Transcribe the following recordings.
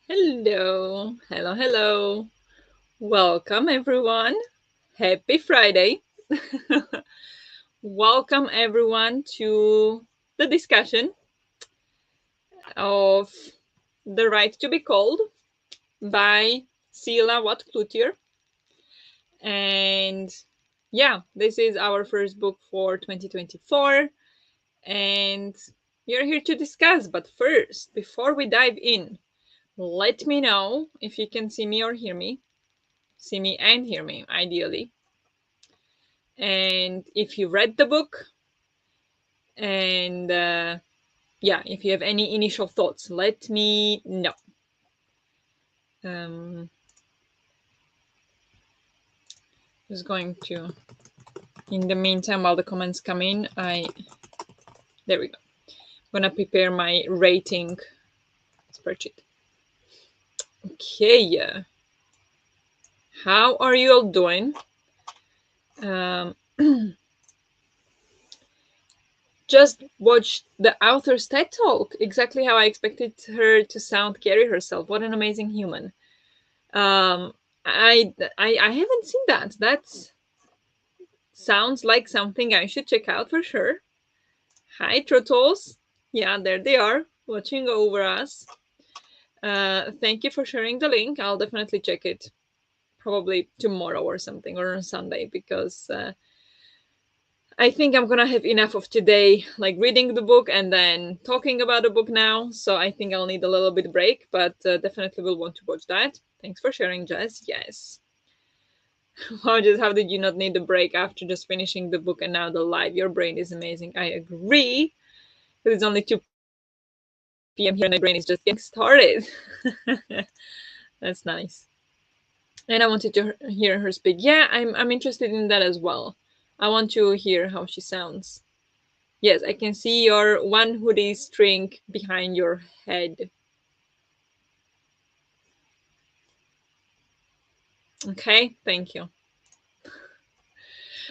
Hello, hello, hello. Welcome, everyone. Happy Friday. Welcome, everyone, to the discussion of The Right to Be Called by Sheila Watt-Cloutier. And yeah, this is our first book for 2024. And we're here to discuss. But first, before we dive in, let me know if you can see me or hear me. See me and hear me, ideally. And if you read the book, and yeah, if you have any initial thoughts, let me know. Just going to, in the meantime, while the comments come in, there we go. I'm gonna prepare my rating spreadsheet. Okay, how are you all doing? Just watched the author's TED Talk, exactly how I expected her to sound, carry herself. What an amazing human. I haven't seen that. That sounds like something I should check out for sure. Hi, Trottles. Yeah, there they are, watching over us. Thank you for sharing the link. I'll definitely check it probably tomorrow or something, or on Sunday, because I think I'm gonna have enough of today, like reading the book and then talking about the book now. So I think I'll need a little bit break, but definitely will want to watch that. Thanks for sharing, Jess. Yes. Wow, just how did you not need a break after just finishing the book and now the live? Your brain is amazing. I agree. But it's only 2 p.m. here and my brain is just getting started. That's nice. And I wanted to hear her speak. Yeah, I'm interested in that as well. I want to hear how she sounds. Yes, I can see your one hoodie string behind your head. Okay, thank you.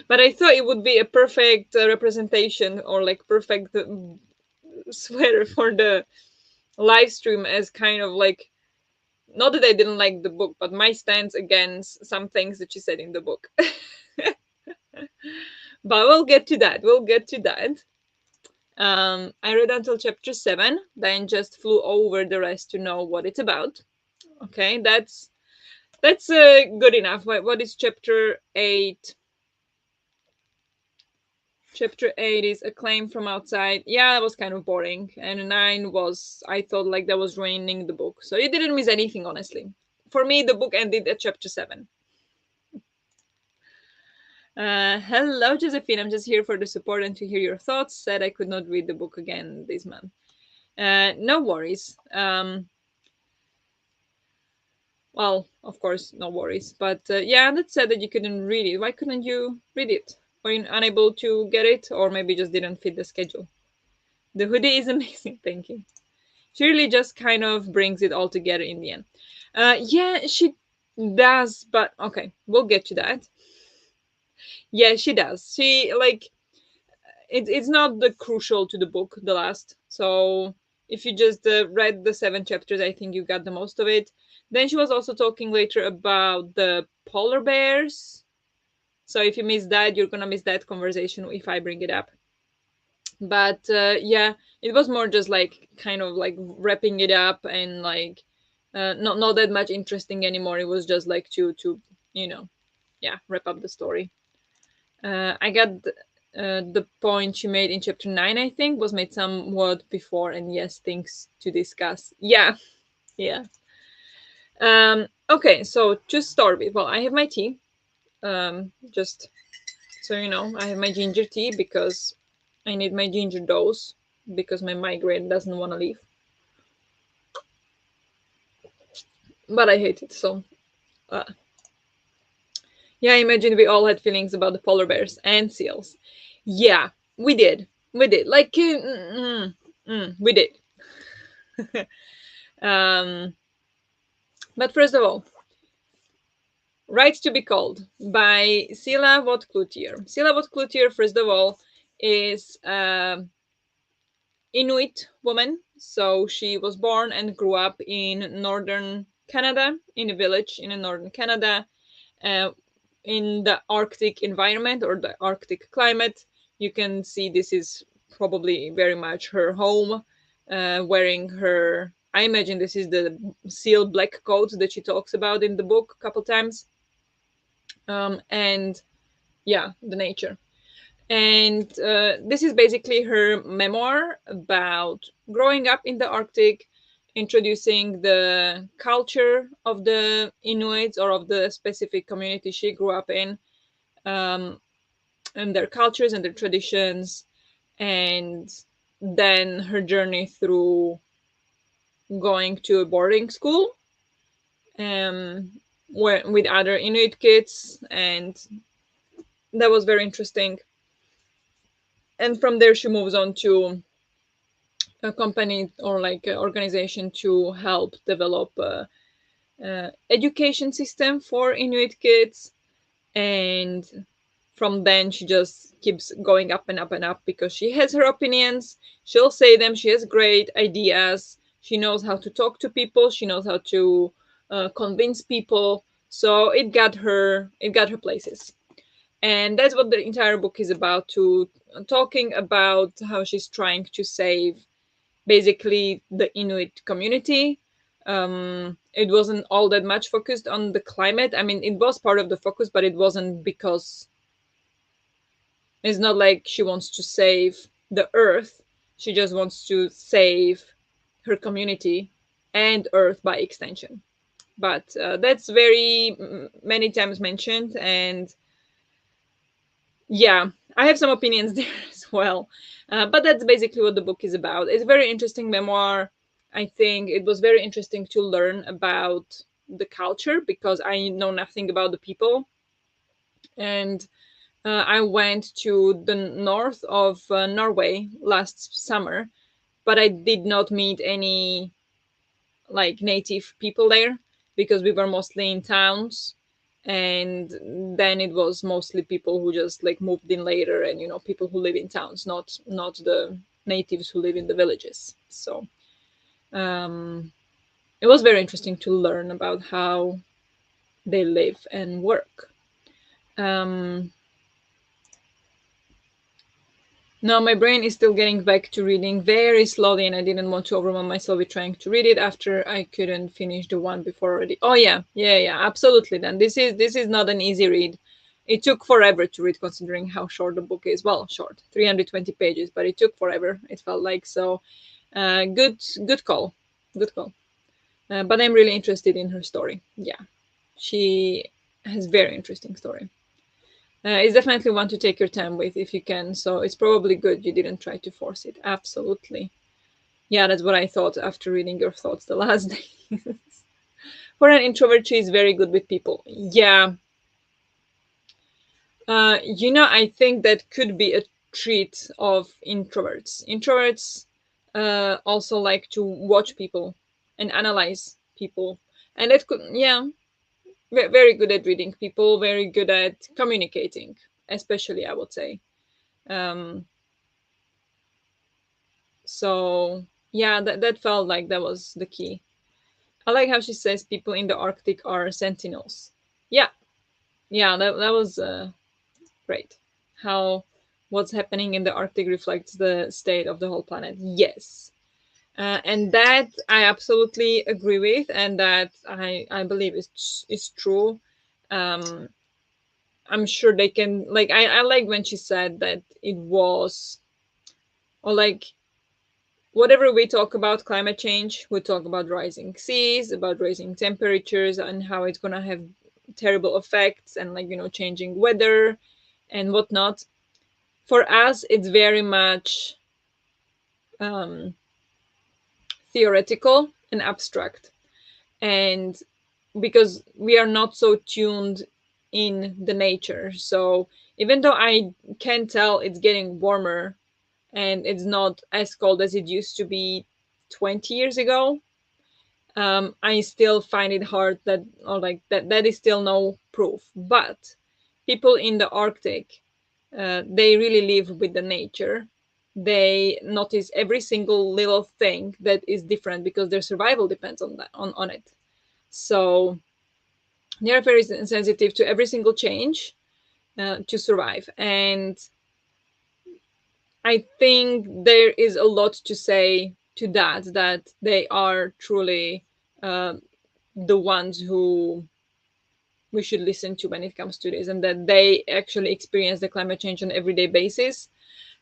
But I thought it would be a perfect representation, or like perfect sweater for the live stream, as kind of like, not that I didn't like the book, but my stance against some things that she said in the book. But we'll get to that. We'll get to that. I read until chapter 7, then just flew over the rest to know what it's about. Okay, that's good enough. What is chapter 8? Chapter 8 is A Claim from Outside. Yeah, that was kind of boring. And 9 was, I thought, like that was ruining the book. So you didn't miss anything, honestly. For me, the book ended at chapter 7. Hello, Josephine. I'm just here for the support and to hear your thoughts. Said I could not read the book again this month. No worries. Well, of course, no worries. But yeah, that said that you couldn't read it. Why couldn't you read it? Were you unable to get it, or maybe just didn't fit the schedule? The hoodie is amazing. Thank you. She really just kind of brings it all together in the end. Yeah, she does, but okay, we'll get to that. Yeah, she does. She like it's not the crucial to the book, the last. So if you just read the 7 chapters, I think you got the most of it. Then she was also talking later about the polar bears. So if you miss that, you're gonna miss that conversation if I bring it up. But yeah, it was more just like kind of like wrapping it up, and like not that much interesting anymore. It was just like to you know, yeah, wrap up the story. I got the point she made in chapter 9, I think, was made somewhat before, and yes, things to discuss. Yeah, yeah. Okay, so to start with, well, I have my tea. Just so you know, I have my ginger tea because I need my ginger dose because my migraine doesn't want to leave. But I hate it, so uh, yeah, I imagine we all had feelings about the polar bears and seals. Yeah, we did. We did. Like, we did. um, but first of all, Right to be Called by Sheila Watt-Cloutier. Sheila Watt-Cloutier, first of all, is Inuit woman. So she was born and grew up in northern Canada, in a village in northern Canada, uh, in the Arctic environment or the Arctic climate. You can see this is probably very much her home, wearing her. I imagine this is the seal black coat that she talks about in the book a couple times. And yeah, the nature. And this is basically her memoir about growing up in the Arctic, introducing the culture of the Inuits or of the specific community she grew up in, um, and their cultures and their traditions, and then her journey through going to a boarding school, um, with other Inuit kids, and that was very interesting. And from there, she moves on to a company or like an organization to help develop a education system for Inuit kids. And from then she just keeps going up and up and up because she has her opinions. She'll say them. She has great ideas. She knows how to talk to people. She knows how to convince people. So it got her places. And that's what the entire book is about, to talking about how she's trying to save basically the Inuit community. It wasn't all that much focused on the climate. I mean, it was part of the focus, but it wasn't because it's not like she wants to save the earth. She just wants to save her community and earth by extension. But that's very many times mentioned. And yeah, I have some opinions there as well. But that's basically what the book is about. It's a very interesting memoir. I think it was very interesting to learn about the culture because I know nothing about the people. And I went to the north of Norway last summer, but I did not meet any like native people there because we were mostly in towns, and then it was mostly people who just like moved in later, and people who live in towns, not the natives who live in the villages. So um, it was very interesting to learn about how they live and work. um, Now my brain is still getting back to reading very slowly, and I didn't want to overwhelm myself with trying to read it after I couldn't finish the one before already. Oh yeah, yeah, yeah, absolutely. Then this is not an easy read. It took forever to read, considering how short the book is. Well, short, 320 pages, but it took forever. It felt like so. Good call, good call. But I'm really interested in her story. Yeah, she has very interesting story. It's definitely one to take your time with if you can. So it's probably good you didn't try to force it. Absolutely. Yeah, that's what I thought after reading your thoughts the last day. For an introvert, she is very good with people. Yeah. I think that could be a trait of introverts. Introverts also like to watch people and analyze people. And that could, yeah, very good at reading people, very good at communicating, especially, I would say. Um, So yeah, that felt like that was the key. I like how she says people in the Arctic are sentinels. Yeah, yeah, that was great. How what's happening in the Arctic reflects the state of the whole planet. Yes. And that I absolutely agree with, and that I believe is true. Um, I'm sure they can, like, I like when she said that it was, or like, whatever we talk about climate change, we talk about rising seas, about rising temperatures, and how it's going to have terrible effects, and like changing weather and whatnot. For us, it's very much um, theoretical and abstract, and because we are not so tuned in the nature. So even though I can tell it's getting warmer and it's not as cold as it used to be 20 years ago, I still find it hard that, or like that is still no proof. But people in the Arctic, they really live with the nature, they notice every single little thing that is different because their survival depends on that, on it. So they are very sensitive to every single change to survive. And I think there is a lot to say to that they are truly uh, the ones who we should listen to when it comes to this, and that they actually experience the climate change on an everyday basis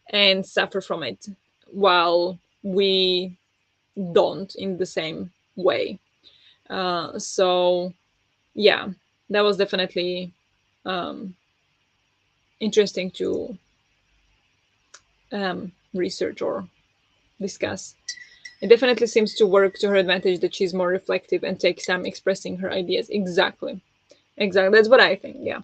and suffer from it, while we don't in the same way. So yeah, that was definitely um, interesting to research or discuss. It definitely seems to work to her advantage that she's more reflective and takes time expressing her ideas. Exactly. Exactly. That's what I think. Yeah.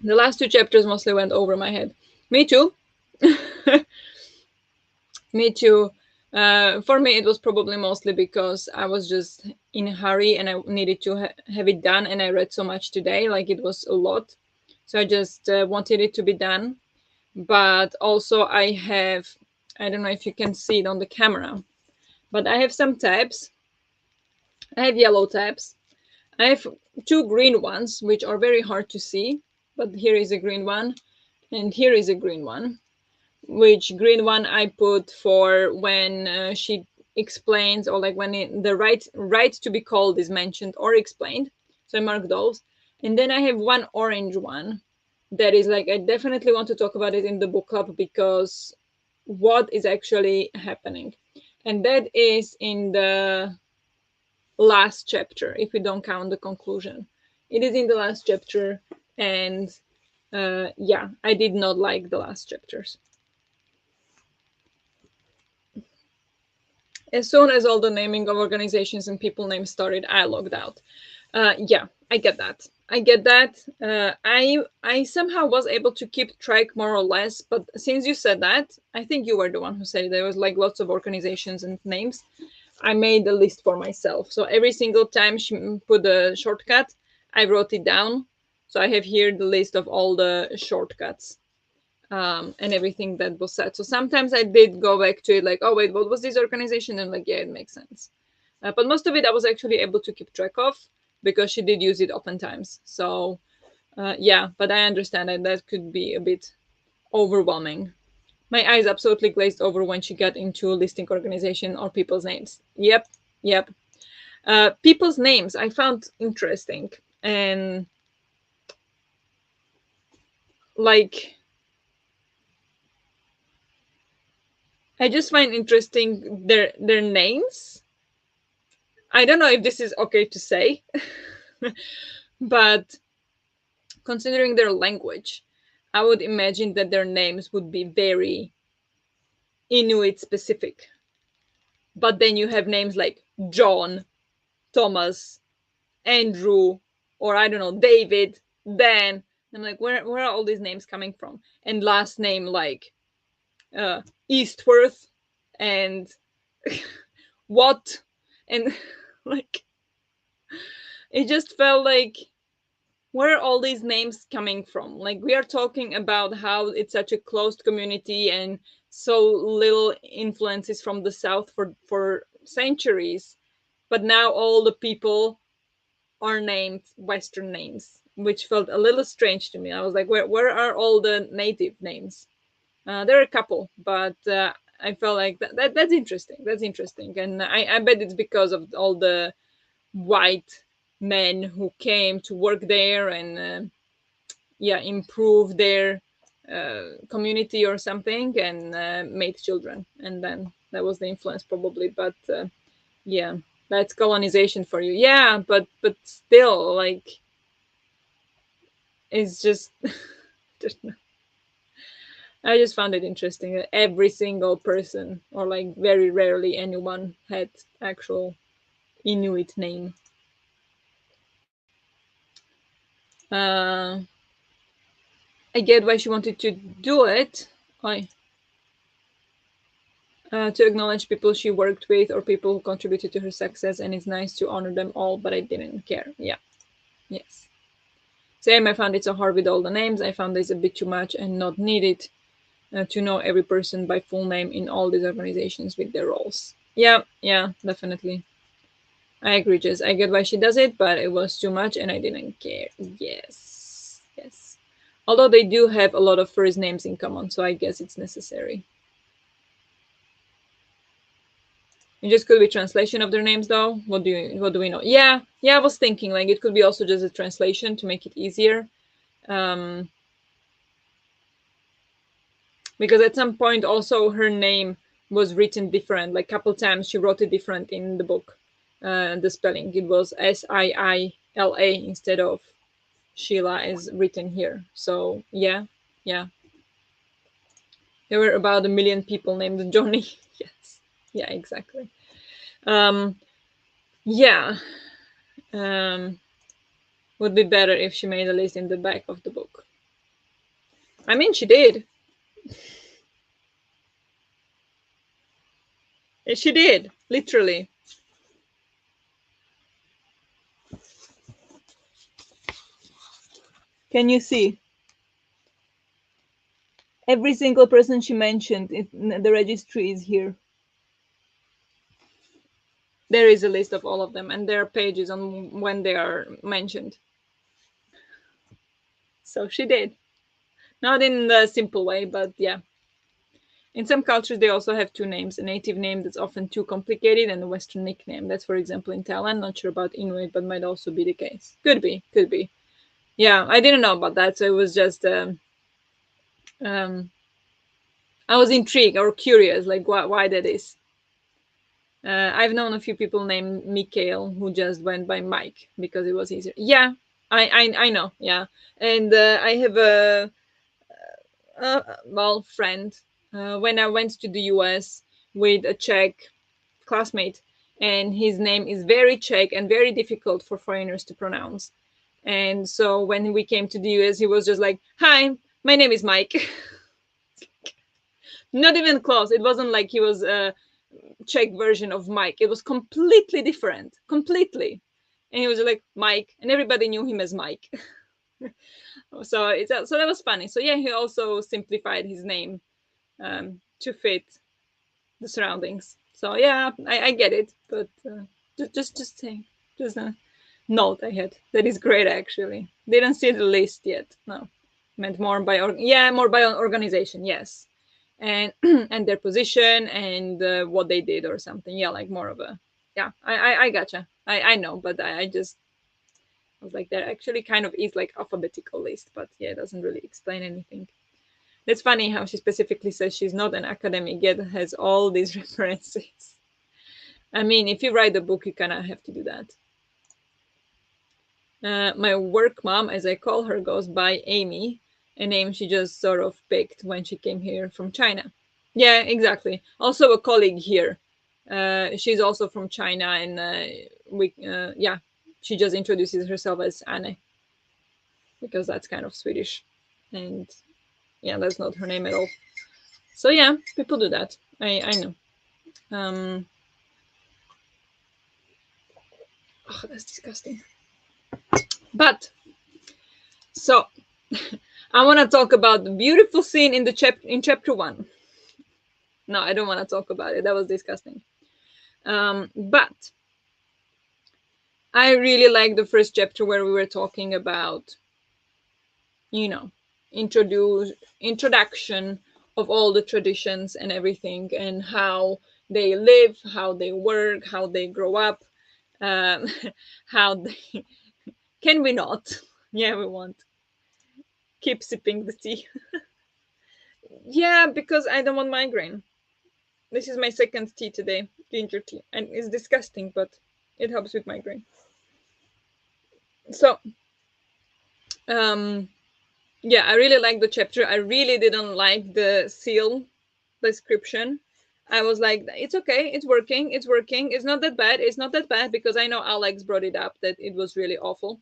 The last two chapters mostly went over my head. Me too. Me too. For me, it was probably mostly because I was just in a hurry and I needed to have it done. And I read so much today, like it was a lot. So I just wanted it to be done. But also, I don't know if you can see it on the camera, but I have some tabs. I have yellow tabs. I have two green ones, which are very hard to see. But here is a green one, and here is a green one. Which green one I put for when she explains, or like when the right to be called is mentioned or explained. So I mark those. And then I have one orange one that is like, I definitely want to talk about it in the book club because what is actually happening. And that is in the last chapter, if we don't count the conclusion. It is in the last chapter. And yeah, I did not like the last chapters. As soon as all the naming of organizations and people names started, I logged out. Yeah, I get that. I get that. I somehow was able to keep track more or less, but since you said that, I think you were the one who said there was like lots of organizations and names. I made a list for myself. So every single time she put a shortcut, I wrote it down. So I have here the list of all the shortcuts and everything that was said. So sometimes I did go back to it, like, oh wait, what was this organization? And like, yeah, it makes sense. But most of it I was actually able to keep track of because she did use it oftentimes. So yeah, but I understand that could be a bit overwhelming. My eyes absolutely glazed over when she got into listing organization or people's names. Yep, yep. People's names I found interesting, and like I just find interesting their names. I don't know if this is okay to say, but considering their language, I would imagine that their names would be very Inuit specific. But then you have names like John, Thomas, Andrew, or I don't know, David, Dan. I'm like, where are all these names coming from? And last name like Eastworth and what? And like, it just felt like, where are all these names coming from? Like, we are talking about how it's such a closed community and so little influences from the south for centuries, but now all the people are named western names, which felt a little strange to me. I was like, where are all the native names? There are a couple, but I felt like that's interesting. That's interesting. And I bet it's because of all the white men who came to work there and yeah, improve their community or something, and made children, and then that was the influence probably. But yeah, that's colonization for you. Yeah, but still, like, it's just I just found it interesting that every single person, or like very rarely anyone, had actual Inuit name. uh I get why she wanted to do it. I To acknowledge people she worked with or people who contributed to her success, and it's nice to honor them all, but I didn't care. Yeah, yes. Same, I found it so hard with all the names. I found this a bit too much and not needed to know every person by full name in all these organizations with their roles. Yeah, yeah, definitely. I agree, Jess. I get why she does it, but it was too much and I didn't care. Yes, yes. Although they do have a lot of first names in common, so I guess it's necessary. It just could be translation of their names, though. What do we know? Yeah, yeah. I was thinking like it could be also just a translation to make it easier. Um, because at some point also her name was written different. Like a couple times she wrote it different in the book. The spelling it was Siila instead of Sheila is written here. So yeah, yeah. There were about 1 million people named Johnny. Yes, yeah, exactly. Um, yeah. Um, would be better if she made a list in the back of the book. I mean, she did. She did, literally. Can you see? Every single person she mentioned in the registry is here. There is a list of all of them, and there are pages on when they are mentioned. So she did. Not in the simple way, but yeah. In some cultures, they also have two names: a native name that's often too complicated, and a Western nickname. That's, for example, in Thailand. Not sure about Inuit, but might also be the case. Could be, could be. Yeah, I didn't know about that, so it was just um, I was intrigued or curious, like why that is. I've known a few people named Mikhail who just went by Mike because it was easier. Yeah, I know. Yeah, and I have a friend when I went to the US with a Czech classmate, and his name is very Czech and very difficult for foreigners to pronounce. And so when we came to the US, he was just like, "Hi, my name is Mike." Not even close. It wasn't like he was a Czech version of Mike. It was completely different, completely. And he was like Mike, and everybody knew him as Mike. So that was funny. So yeah, he also simplified his name to fit the surroundings. So yeah, I get it, but just saying, just a note I had that is great actually. Didn't see the list yet. No, meant more by more by organization. Yes, and and their position and what they did or something. Yeah, like more of a yeah. I gotcha. I know, but I just I was like that actually kind of is like alphabetical list, but yeah, it doesn't really explain anything. It's funny how she specifically says she's not an academic yet has all these references. I mean, if you write a book, you kind of have to do that. My work mom, as I call her, goes by Amy, a name she just sort of picked when she came here from China. Yeah, exactly. Also, a colleague here. She's also from China, and yeah, she just introduces herself as Anne because that's kind of Swedish, and yeah, that's not her name at all. So yeah, people do that. I know. Um, oh, that's disgusting. But so I want to talk about the beautiful scene in the in chapter one. No, I don't want to talk about it. That was disgusting. But I really like the first chapter where we were talking about, you know, introduction of all the traditions and everything, and how they live, how they work, how they grow up, um, how they can we not? Yeah, we want keep sipping the tea. Yeah, because I don't want migraine. This is my second tea today, ginger tea, and it's disgusting, but it helps with migraine. So, um, yeah, I really like the chapter. I really didn't like the seal description. I was like, it's okay, it's working, it's working. It's not that bad. It's not that bad because I know Alex brought it up that it was really awful.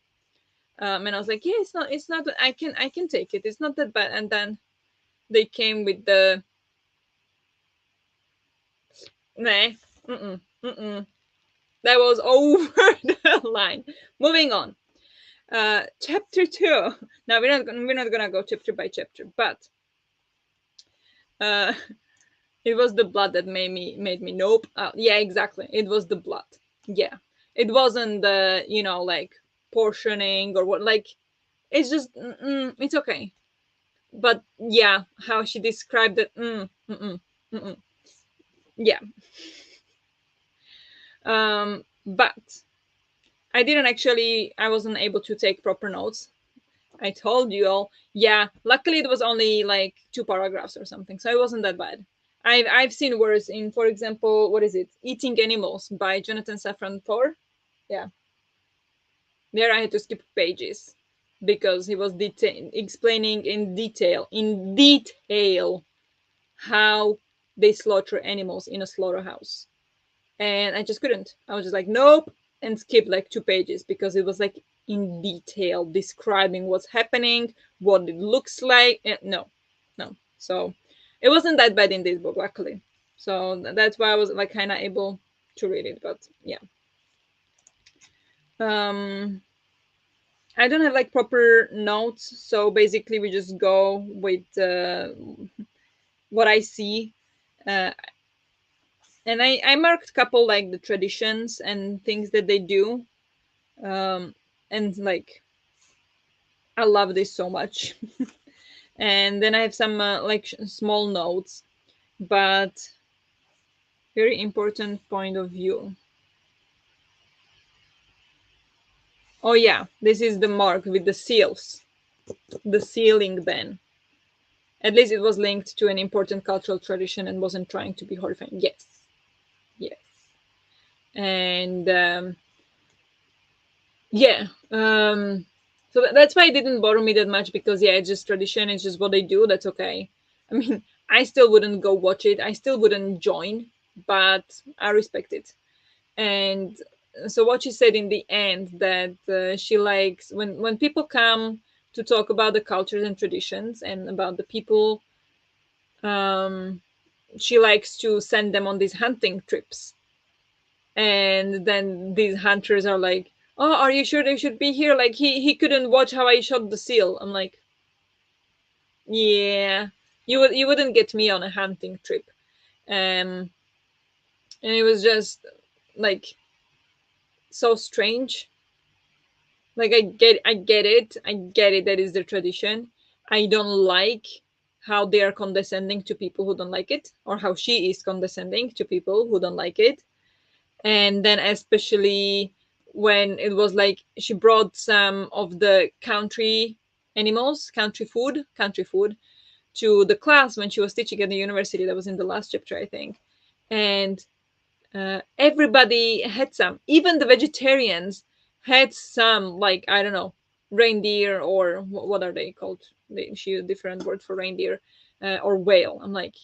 And I was like, yeah, it's not. I can take it. It's not that bad. And then they came with the nah, mm-mm, mm-mm. That was over the line. Moving on. Chapter 2. Now we're not gonna go chapter by chapter, but uh, it was the blood that made me nope. Yeah, exactly. It was the blood. Yeah, it wasn't the like portioning or what. Like it's just it's okay. But yeah, how she described it. Mm. Yeah. But I wasn't able to take proper notes. I told you all. Yeah, luckily it was only like 2 paragraphs or something, so it wasn't that bad. I've seen worse in, for example, what is it? Eating Animals by Jonathan Safran Foer. Yeah, there I had to skip pages because he was explaining in detail how they slaughter animals in a slaughterhouse, and I just couldn't. I was just like, nope, and skip like 2 pages because it was like in detail describing what's happening, what it looks like. No, no. So it wasn't that bad in this book, luckily. So that's why I was like kind of able to read it. But yeah, um, I don't have like proper notes, so basically we just go with what I see. Uh, and I marked a couple like the traditions and things that they do, and like I love this so much. And then I have some like small notes, but very important point of view. Oh yeah, this is the mark with the seals, the sealing ban. At least it was linked to an important cultural tradition and wasn't trying to be horrifying. Yes, yes. And yeah, so that's why it didn't bother me that much, because yeah, it's just tradition, it's just what they do. That's okay. I mean, I still wouldn't go watch it, I still wouldn't join, but I respect it. And so what she said in the end, that she likes when people come to talk about the cultures and traditions and about the people, um she likes to send them on these hunting trips, and then these hunters are like, oh, are you sure they should be here? Like he couldn't watch how I shot the seal. I'm like, yeah, you wouldn't get me on a hunting trip. um and it was just like so strange. Like I get it that is the tradition. I don't like how they are condescending to people who don't like it, or how she is condescending to people who don't like it. And then especially when it was like she brought some of the country food to the class when she was teaching at the university. That was in the last chapter, I think. And everybody had some, even the vegetarians had some, like, I don't know, reindeer, or what are they called? She used a different word for reindeer, or whale. I'm like,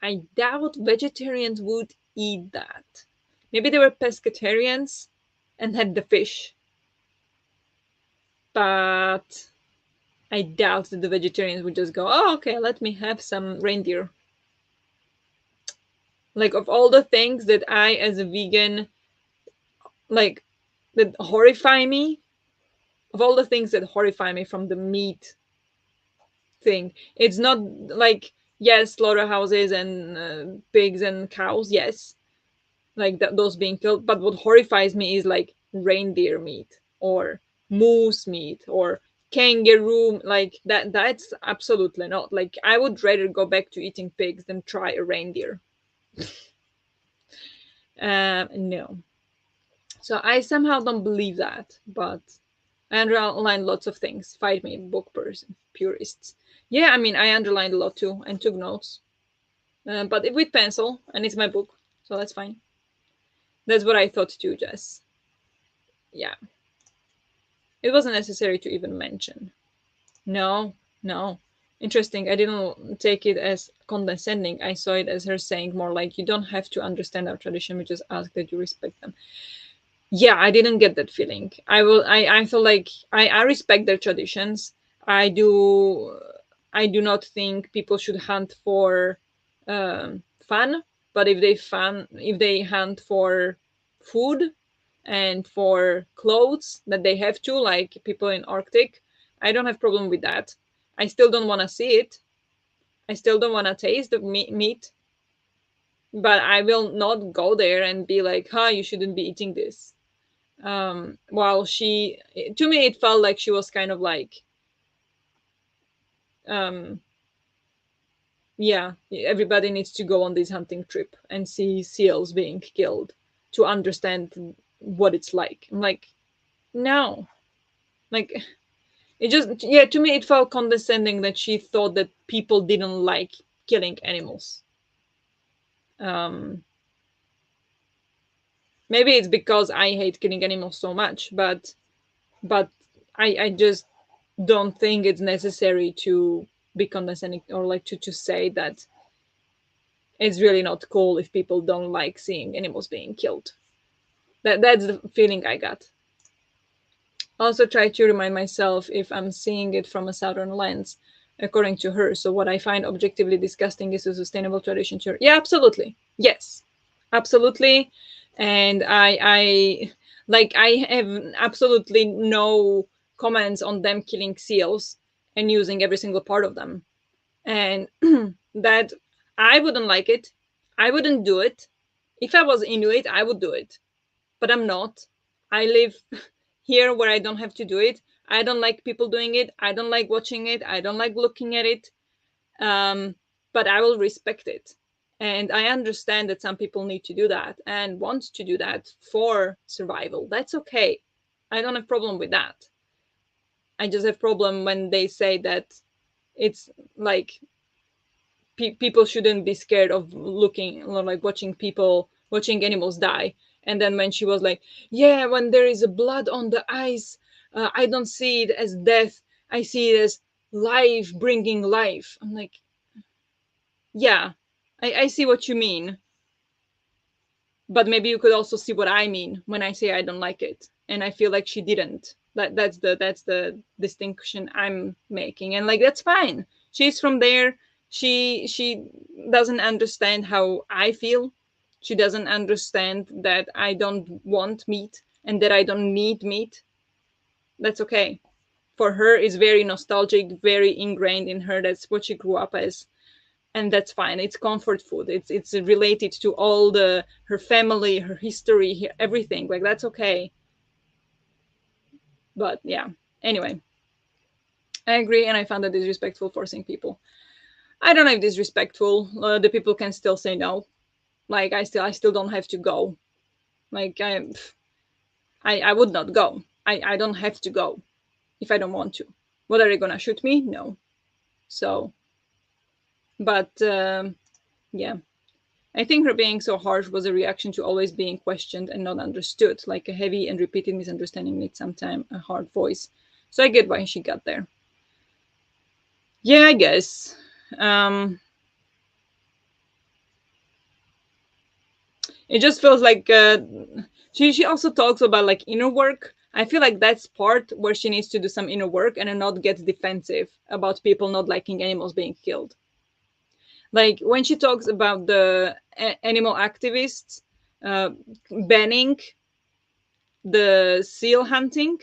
I doubt vegetarians would eat that. Maybe they were pescatarians and had the fish, but I doubt that the vegetarians would just go, oh, okay, let me have some reindeer. Like, of all the things that I, as a vegan, like, that horrify me, of all the things that horrify me from the meat thing, it's not like, yes, slaughterhouses and pigs and cows, yes, like those being killed. But what horrifies me is like reindeer meat, or moose meat, or kangaroo. Like that's absolutely not. Like, I would rather go back to eating pigs than try a reindeer. No. So I somehow don't believe that, but I underlined lots of things. Fight me, book person purists. Yeah, I mean, I underlined a lot too and took notes, but with pencil, and it's my book, so that's fine. That's what I thought too, Jess. Yeah, it wasn't necessary to even mention. No, no. Interesting. I didn't take it as condescending. I saw it as her saying more like, you don't have to understand our tradition. We just ask that you respect them. Yeah, I didn't get that feeling. I feel like I respect their traditions. I do not think people should hunt for fun, but if they hunt for food, and for clothes that they have to, like people in Arctic, I don't have problem with that. I still don't want to see it. I still don't want to taste the meat, but I will not go there and be like, huh, you shouldn't be eating this. While she, to me, it felt like she was kind of like, um, yeah, everybody needs to go on this hunting trip and see seals being killed to understand what it's like. I'm like, no. Like, it just, yeah, to me, it felt condescending that she thought that people didn't like killing animals. Um, Maybe it's because I hate killing animals so much, but I just don't think it's necessary to be condescending or like to say that it's really not cool if people don't like seeing animals being killed. That's the feeling I got. Also try to remind myself if I'm seeing it from a southern lens, according to her. So what I find objectively disgusting is a sustainable tradition to her. Yeah, absolutely. Yes. Absolutely. And I like I have absolutely no comments on them killing seals and using every single part of them. And that I wouldn't like it. I wouldn't do it. If I was Inuit, I would do it. But I'm not. I live here where I don't have to do it. I don't like people doing it. I don't like watching it. I don't like looking at it. Um, but I will respect it. And I understand that some people need to do that and want to do that for survival. That's okay. I don't have problem with that. I just have problem when they say that it's like people shouldn't be scared of looking or like watching animals die. And then when she was like, yeah, when there is a blood on the ice, I don't see it as death, I see it as life bringing life. I'm like, yeah, I see what you mean, but maybe you could also see what I mean when I say I don't like it. And I feel like she didn't. That's the distinction I'm making, and like that's fine. She's from there. She doesn't understand how I feel. She doesn't understand that I don't want meat and that I don't need meat. That's okay. For her, it's very nostalgic, very ingrained in her. That's what she grew up as, and that's fine. It's comfort food. It's related to all the her family, her history, everything. Like that's okay. But yeah. Anyway, I agree, and I found that disrespectful forcing people. I don't know if disrespectful. The people can still say no. Like I still don't have to go. Like I would not go. I don't have to go if I don't want to. What are they gonna shoot me? No. So, but yeah. I think her being so harsh was a reaction to always being questioned and not understood, like a heavy and repeated misunderstanding needs sometimes a hard voice. So I get why she got there. Yeah, I guess. Um, it just feels like she also talks about like inner work. I feel like that's part where she needs to do some inner work and not get defensive about people not liking animals being killed. Like when she talks about the animal activists uh, banning the seal hunting,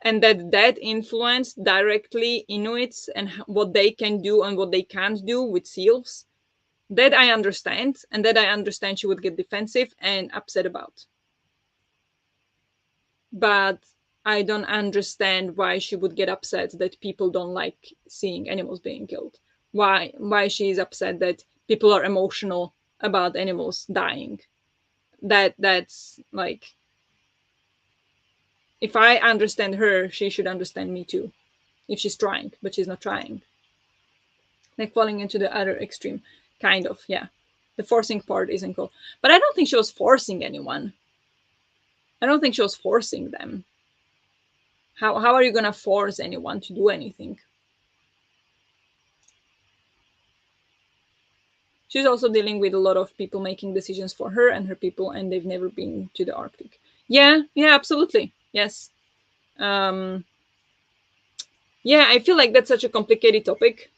and that influenced directly Inuits and what they can do and what they can't do with seals. That I understand, and that I understand she would get defensive and upset about. But I don't understand why she would get upset that people don't like seeing animals being killed. Why she is upset that people are emotional about animals dying. That's like, if I understand her, she should understand me too. If she's trying, but she's not trying. Like falling into the other extreme, kind of. Yeah, the forcing part isn't cool, but I don't think she was forcing anyone. I don't think she was forcing them. How are you gonna force anyone to do anything? She's also dealing with a lot of people making decisions for her and her people, and they've never been to the Arctic. Yeah, absolutely. Yes. um yeah, I feel like that's such a complicated topic.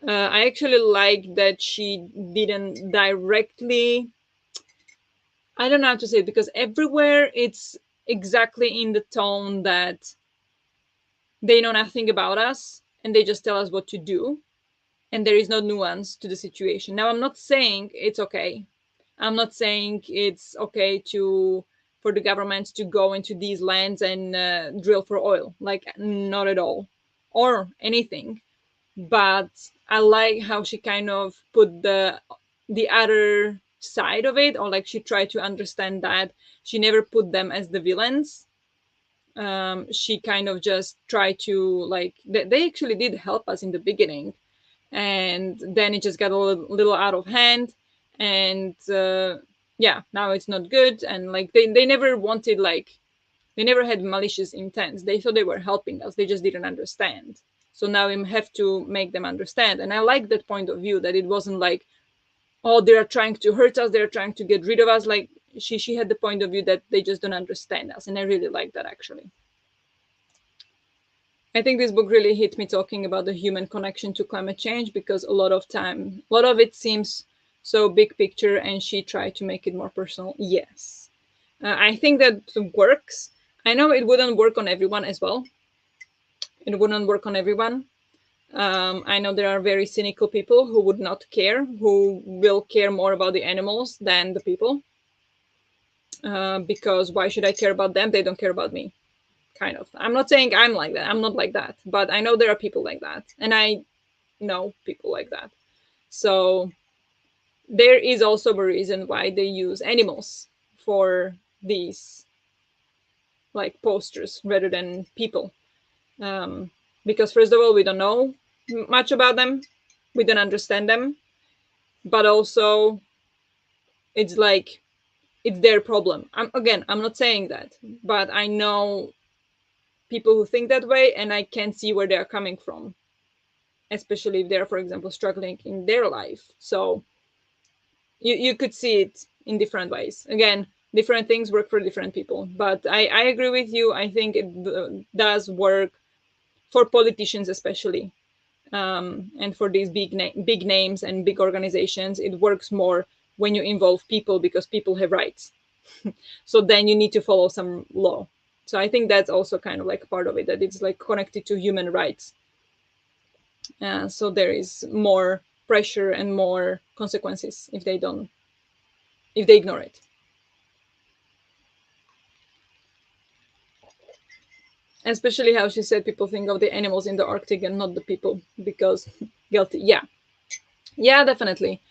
I actually like that she didn't directly I don't know how to say it, because everywhere it's exactly in the tone that they know nothing about us and they just tell us what to do, and there is no nuance to the situation. Now, I'm not saying it's okay. I'm not saying it's okay to for the government to go into these lands and drill for oil, like not at all, or anything. But I like how she kind of put the other side of it, or like she tried to understand that she never put them as the villains. She kind of just tried to like they actually did help us in the beginning, and then it just got a little out of hand, and yeah, now it's not good. And like they never wanted, like they never had malicious intent. They thought they were helping us, they just didn't understand. So now we have to make them understand, and I like that point of view, that it wasn't like, oh, they're trying to hurt us, they're trying to get rid of us. Like she had the point of view that they just don't understand us, and I really like that actually. I think this book really hit me talking about the human connection to climate change, because a lot of it seems so big picture, and she tried to make it more personal. Yes. I think that works. I know it wouldn't work on everyone as well. It wouldn't work on everyone. I know there are very cynical people who would not care, who will care more about the animals than the people. Because why should I care about them? They don't care about me. Kind of. I'm not saying I'm like that. I'm not like that. But I know there are people like that. And I know people like that. So there is also a reason why they use animals for these like posters rather than people. Um, because first of all, we don't know much about them, we don't understand them, but also it's like it's their problem. I'm not saying that, but I know people who think that way, and I can see where they're coming from, especially if they're, for example, struggling in their life. So you could see it in different ways. Again, different things work for different people, but I agree with you. I think it does work for politicians especially, and for these big names and big organizations. It works more when you involve people, because people have rights. So then you need to follow some law. So I think that's also kind of like part of it, that it's like connected to human rights. So there is more pressure and more consequences if they ignore it. Especially how she said people think of the animals in the Arctic and not the people, because guilty. Yeah, yeah, definitely.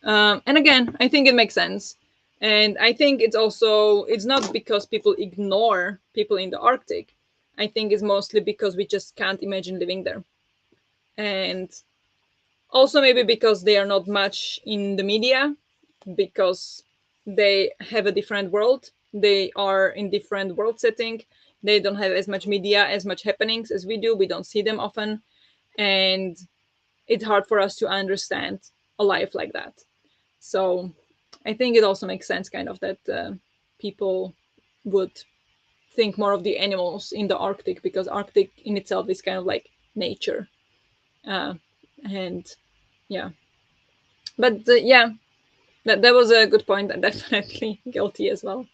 And again, I think it makes sense. And I think it's not because people ignore people in the Arctic. I think it's mostly because we just can't imagine living there. And also maybe because they are not much in the media, because they have a different world. They are in different world setting. They don't have as much media, as much happenings as we do. We don't see them often. And it's hard for us to understand a life like that. So I think it also makes sense, kind of, that people would think more of the animals in the Arctic, because Arctic in itself is kind of like nature, uh, and yeah. But yeah, that was a good point. And definitely guilty as well.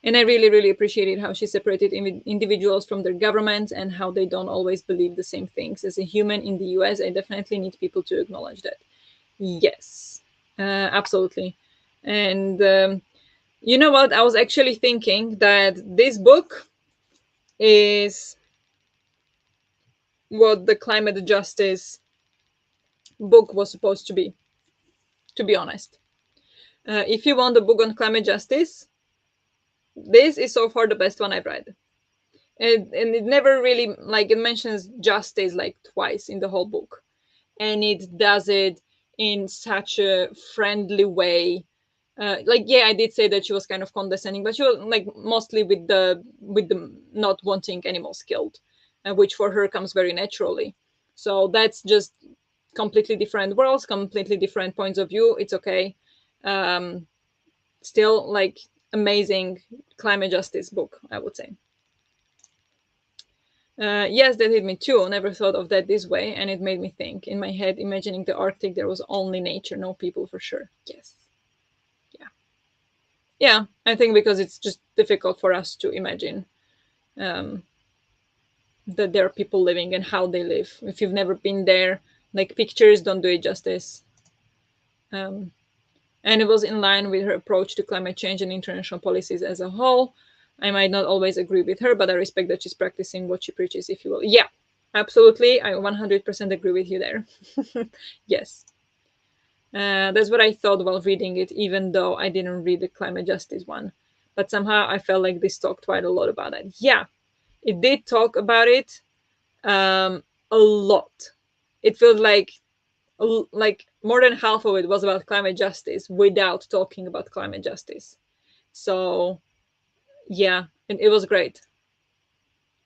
And I really, really appreciated how she separated individuals from their government, and how they don't always believe the same things. As a human in the US, I definitely need people to acknowledge that. Yes, absolutely. And you know what? I was actually thinking that this book is what the climate justice book was supposed to be honest. If you want a book on climate justice, this is so far the best one I've read. And it never really, like, it mentions justice like twice in the whole book. And it does it in such a friendly way. Like, yeah, I did say that she was kind of condescending, but she was like mostly with the not wanting animals killed, which for her comes very naturally. So that's just completely different worlds, completely different points of view. It's okay. um Still, like, amazing climate justice book, I would say. Yes, that hit me too. Never thought of that this way, and it made me think. In my head, imagining the Arctic, there was only nature, no people, for sure. Yes, yeah. Yeah, I think because it's just difficult for us to imagine um, that there are people living and how they live. If you've never been there, like pictures don't do it justice. Um, and it was in line with her approach to climate change and international policies as a whole. I might not always agree with her, but I respect that she's practicing what she preaches, if you will. Yeah, absolutely. I 100% agree with you there. Yes. That's what I thought while reading it, even though I didn't read the climate justice one. But somehow I felt like this talked quite a lot about it. Yeah, it did talk about it a lot. It felt like more than half of it was about climate justice without talking about climate justice. So yeah, it was great.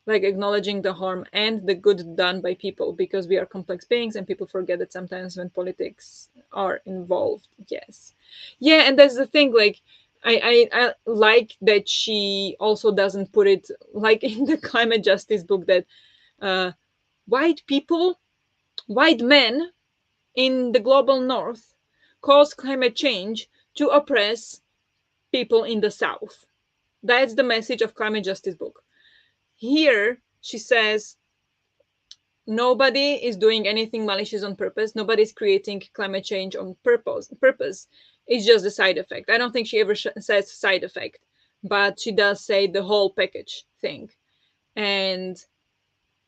Like acknowledging the harm and the good done by people, because we are complex beings and people forget that sometimes when politics are involved. Yes. Yeah, and that's the thing, like I like that she also doesn't put it like in the climate justice book that uh white people, white men in the global north cause climate change to oppress people in the south. That's the message of climate justice book. Here she says nobody is doing anything malicious on purpose. Nobody's creating climate change on purpose. It's just a side effect. I don't think she ever says side effect, but she does say the whole package thing. And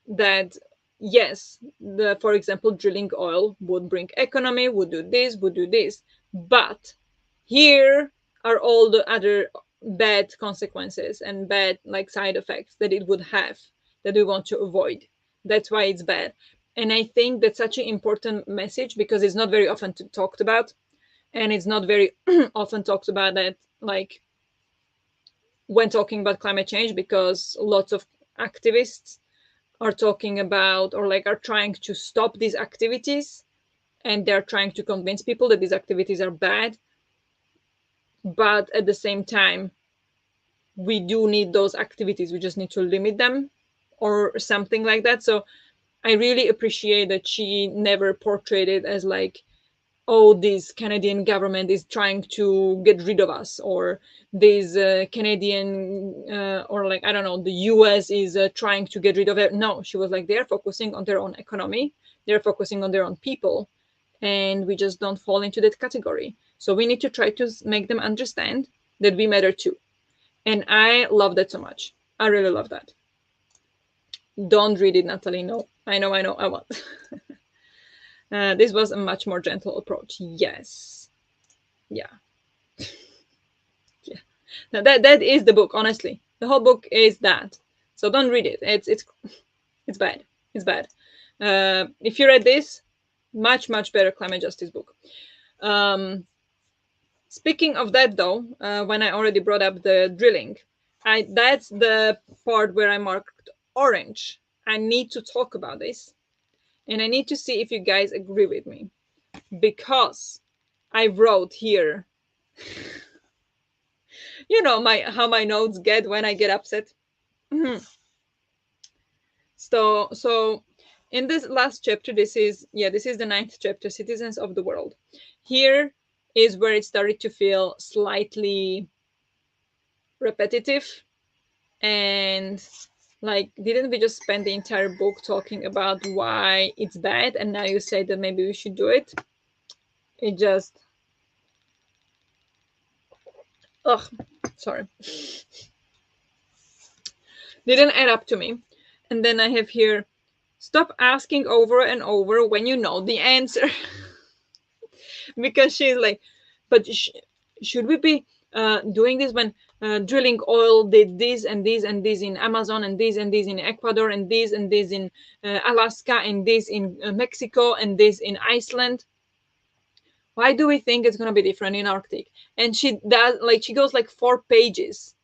that yes, the for example drilling oil would bring economy, would do this, but here are all the other bad consequences and bad like side effects that it would have that we want to avoid. That's why it's bad. And I think that's such an important message because it's not very often talked about, and it's not very often talked about that like when talking about climate change, because lots of activists are talking about or like are trying to stop these activities, and they're trying to convince people that these activities are bad, but at the same time we do need those activities, we just need to limit them or something like that. So I really appreciate that she never portrayed it as like, oh, this Canadian government is trying to get rid of us, or this Canadian or like I don't know, the US is trying to get rid of it. No, she was like they're focusing on their own economy, they're focusing on their own people, and we just don't fall into that category. So we need to try to make them understand that we matter too. And I love that so much. I really love that. Don't read it, Natalie. No, I know, I won't. This was a much more gentle approach. Yes. Yeah. Yeah. Now that is the book, honestly. The whole book is that. So don't read it. It's bad. It's bad. If you read this, much better climate justice book. Um, Speaking of that, though, when I already brought up the drilling, I that's the part where I marked orange. I need to talk about this, and I need to see if you guys agree with me, because I wrote here. You know my how my notes get when I get upset. So in this last chapter, this is the ninth chapter, Citizens of the World. Here is where it started to feel slightly repetitive, and like didn't we just spend the entire book talking about why it's bad, and now you say that maybe we should do it? It just, ugh, sorry, didn't add up to me. And then I have here, stop asking over and over when you know the answer. Because she's like, but should we be doing this when drilling oil did this and this and this in Amazon, and this and this in Ecuador, and this in Alaska, and this in Mexico, and this in Iceland? Why do we think it's going to be different in Arctic? And she does, like, she goes like 4 pages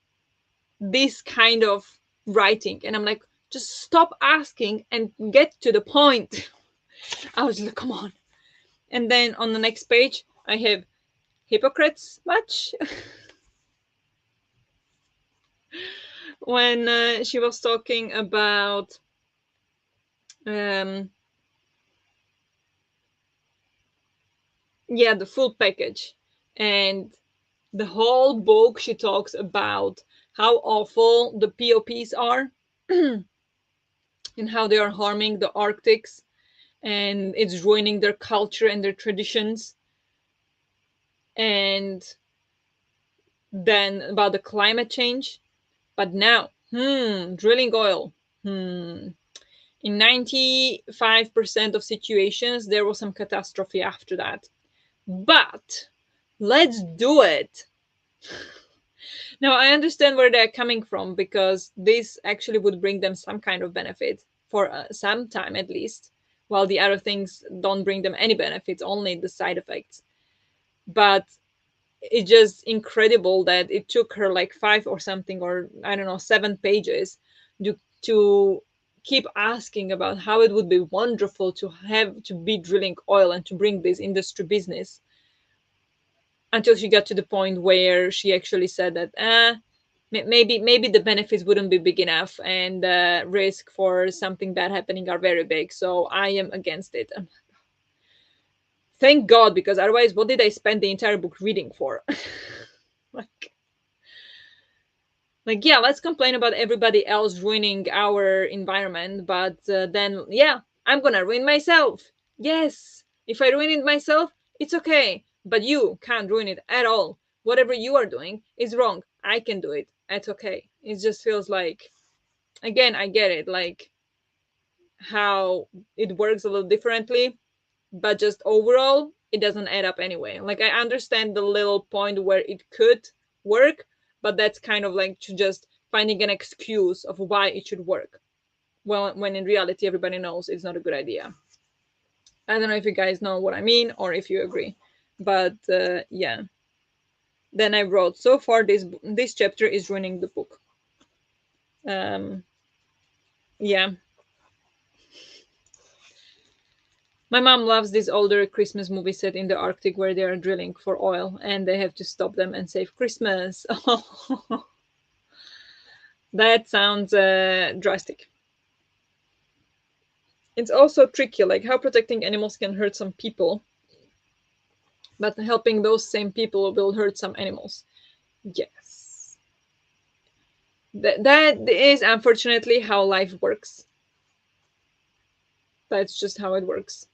this kind of writing, and I'm like, just stop asking and get to the point. I was like, come on. And then on the next page I have hypocrites much. When she was talking about um yeah, the full package, and The whole book she talks about how awful the POPs are and how they are harming the Arctics and it's ruining their culture and their traditions. And then about the climate change. But now, drilling oil. In 95% of situations, there was some catastrophe after that. But let's do it. Now, I understand where they're coming from because this actually would bring them some kind of benefit for some time at least, while the other things don't bring them any benefits, only the side effects. But it's just incredible that it took her like 5 or something, or I don't know, 7 pages to keep asking about how it would be wonderful to have to be drilling oil and to bring this industry business, until she got to the point where she actually said that maybe the benefits wouldn't be big enough and the risk for something bad happening are very big, so I am against it. Thank God, because otherwise what did I spend the entire book reading for? like yeah, let's complain about everybody else ruining our environment, but then yeah, I'm gonna ruin myself. Yes, if I ruin it myself, it's okay, but you can't ruin it at all. Whatever you are doing is wrong. I can do it. It's okay. It just feels like, again, I get it, like how it works a little differently, but just overall it doesn't add up anyway. Like, I understand the little point where it could work, but that's kind of like just finding an excuse of why it should work, well, when in reality everybody knows it's not a good idea. I don't know if you guys know what I mean or if you agree, but yeah. Then I wrote, so far this chapter is ruining the book. Yeah. My mom loves this older Christmas movie set in the Arctic where they are drilling for oil and they have to stop them and save Christmas. That sounds drastic. It's also tricky, like how protecting animals can hurt some people, but helping those same people will hurt some animals. Yes. That is unfortunately how life works. That's just how it works.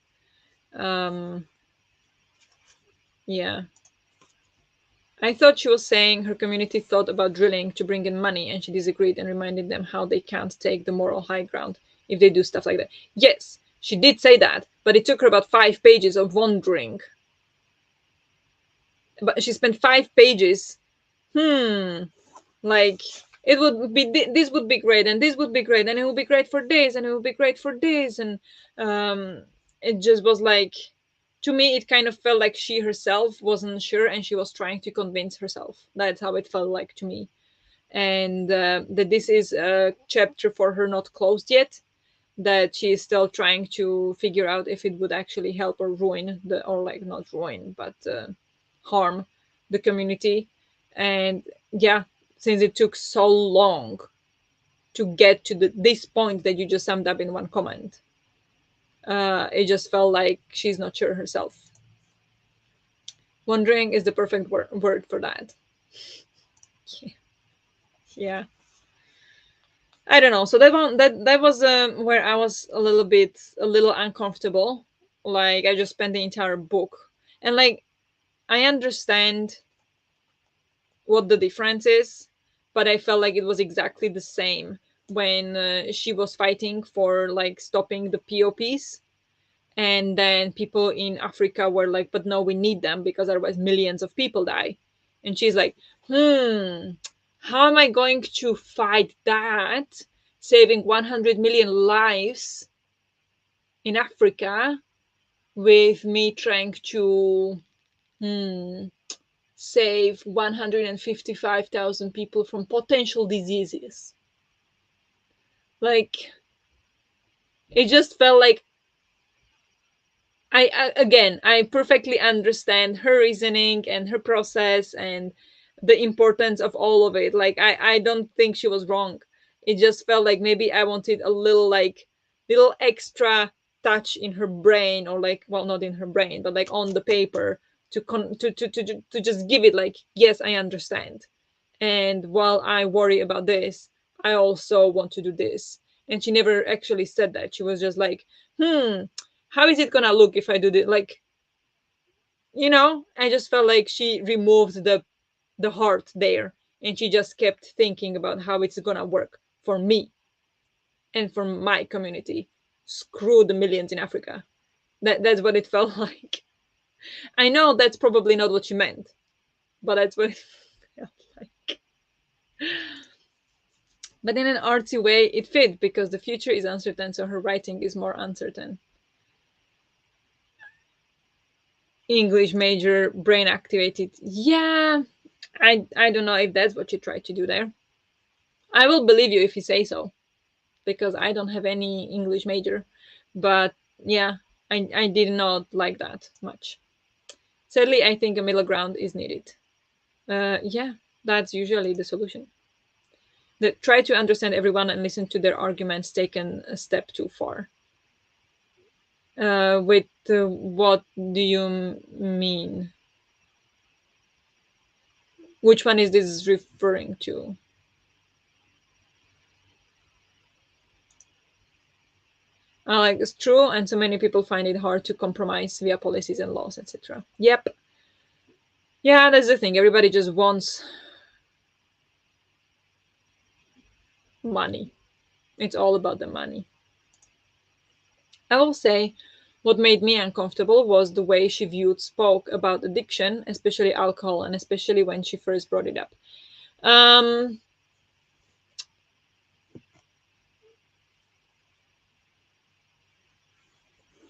Um, yeah. I thought she was saying her community thought about drilling to bring in money, and she disagreed and reminded them how they can't take the moral high ground if they do stuff like that. Yes, she did say that, but it took her about 5 pages of wandering. But she spent 5 pages. Like, it would be this would be great, and this would be great, and it would be great for this, and it would be great for this, and it just was like, to me it kind of felt like she herself wasn't sure and she was trying to convince herself. That's how it felt like to me. And that this is a chapter for her not closed yet, that she is still trying to figure out if it would actually help or ruin the, or like not ruin, but harm the community. And yeah, since it took so long to get to this point that you just summed up in one comment, it just felt like she's not sure herself. Wondering is the perfect word for that. Yeah. I don't know. So that was where I was a little uncomfortable. Like, I just spent the entire book, and like, I understand what the difference is, but I felt like it was exactly the same when she was fighting for like stopping the POPs, and then people in Africa were like, but no, we need them because otherwise millions of people die. And she's like, how am I going to fight that, saving 100 million lives in Africa, with me trying to save 155,000 people from potential diseases? Like, it just felt like I perfectly understand her reasoning and her process and the importance of all of it. Like, I don't think she was wrong. It just felt like maybe I wanted a little, like, little extra touch in her brain, or like, well, not in her brain, but like on the paper, to just give it like, yes, I understand, and while I worry about this, I also want to do this. And she never actually said that. She was just like, how is it gonna look if I do this? Like, I just felt like she removed the heart there, and she just kept thinking about how it's gonna work for me and for my community. Screw the millions in Africa. That's what it felt like. I know that's probably not what she meant, but that's what it felt like. But in an artsy way, it fit because the future is uncertain, so her writing is more uncertain. English major, brain activated. Yeah, I don't know if that's what you tried to do there. I will believe you if you say so, because I don't have any English major. But yeah, I did not like that much. Sadly, I think a middle ground is needed. Yeah, that's usually the solution. Try to understand everyone and listen to their arguments taken a step too far. With what do you mean? Which one is this referring to? Like, it's true, and so many people find it hard to compromise via policies and laws, etc. Yep. Yeah, that's the thing. Everybody just wants money. It's all about the money. I will say what made me uncomfortable was the way she spoke about addiction, especially alcohol, and especially when she first brought it up. Um,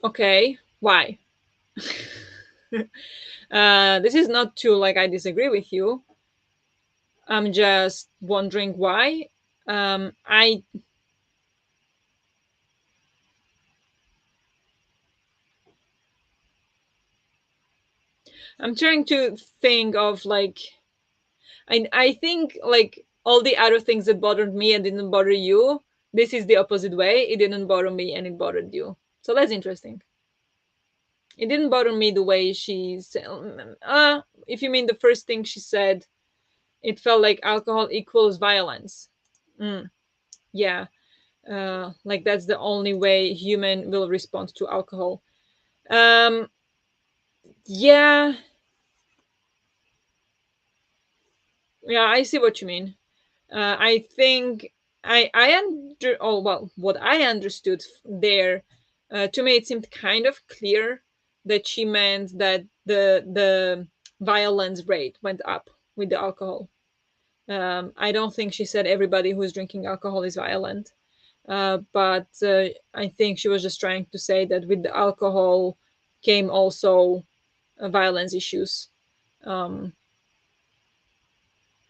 okay, why? This is not to like I disagree with you. I'm just wondering why. Um, I I'm trying to think of like I think like all the other things that bothered me and didn't bother you. This is the opposite way. It didn't bother me and it bothered you. So that's interesting. It didn't bother me the way she said. If you mean the first thing she said, it felt like alcohol equals violence. Mm, yeah, like that's the only way human will respond to alcohol. Um, yeah, yeah, I see what you mean. I think oh well, what I understood there, to me it seemed kind of clear that she meant that the violence rate went up with the alcohol. I don't think she said everybody who's drinking alcohol is violent, but I think she was just trying to say that with the alcohol came also violence issues, um,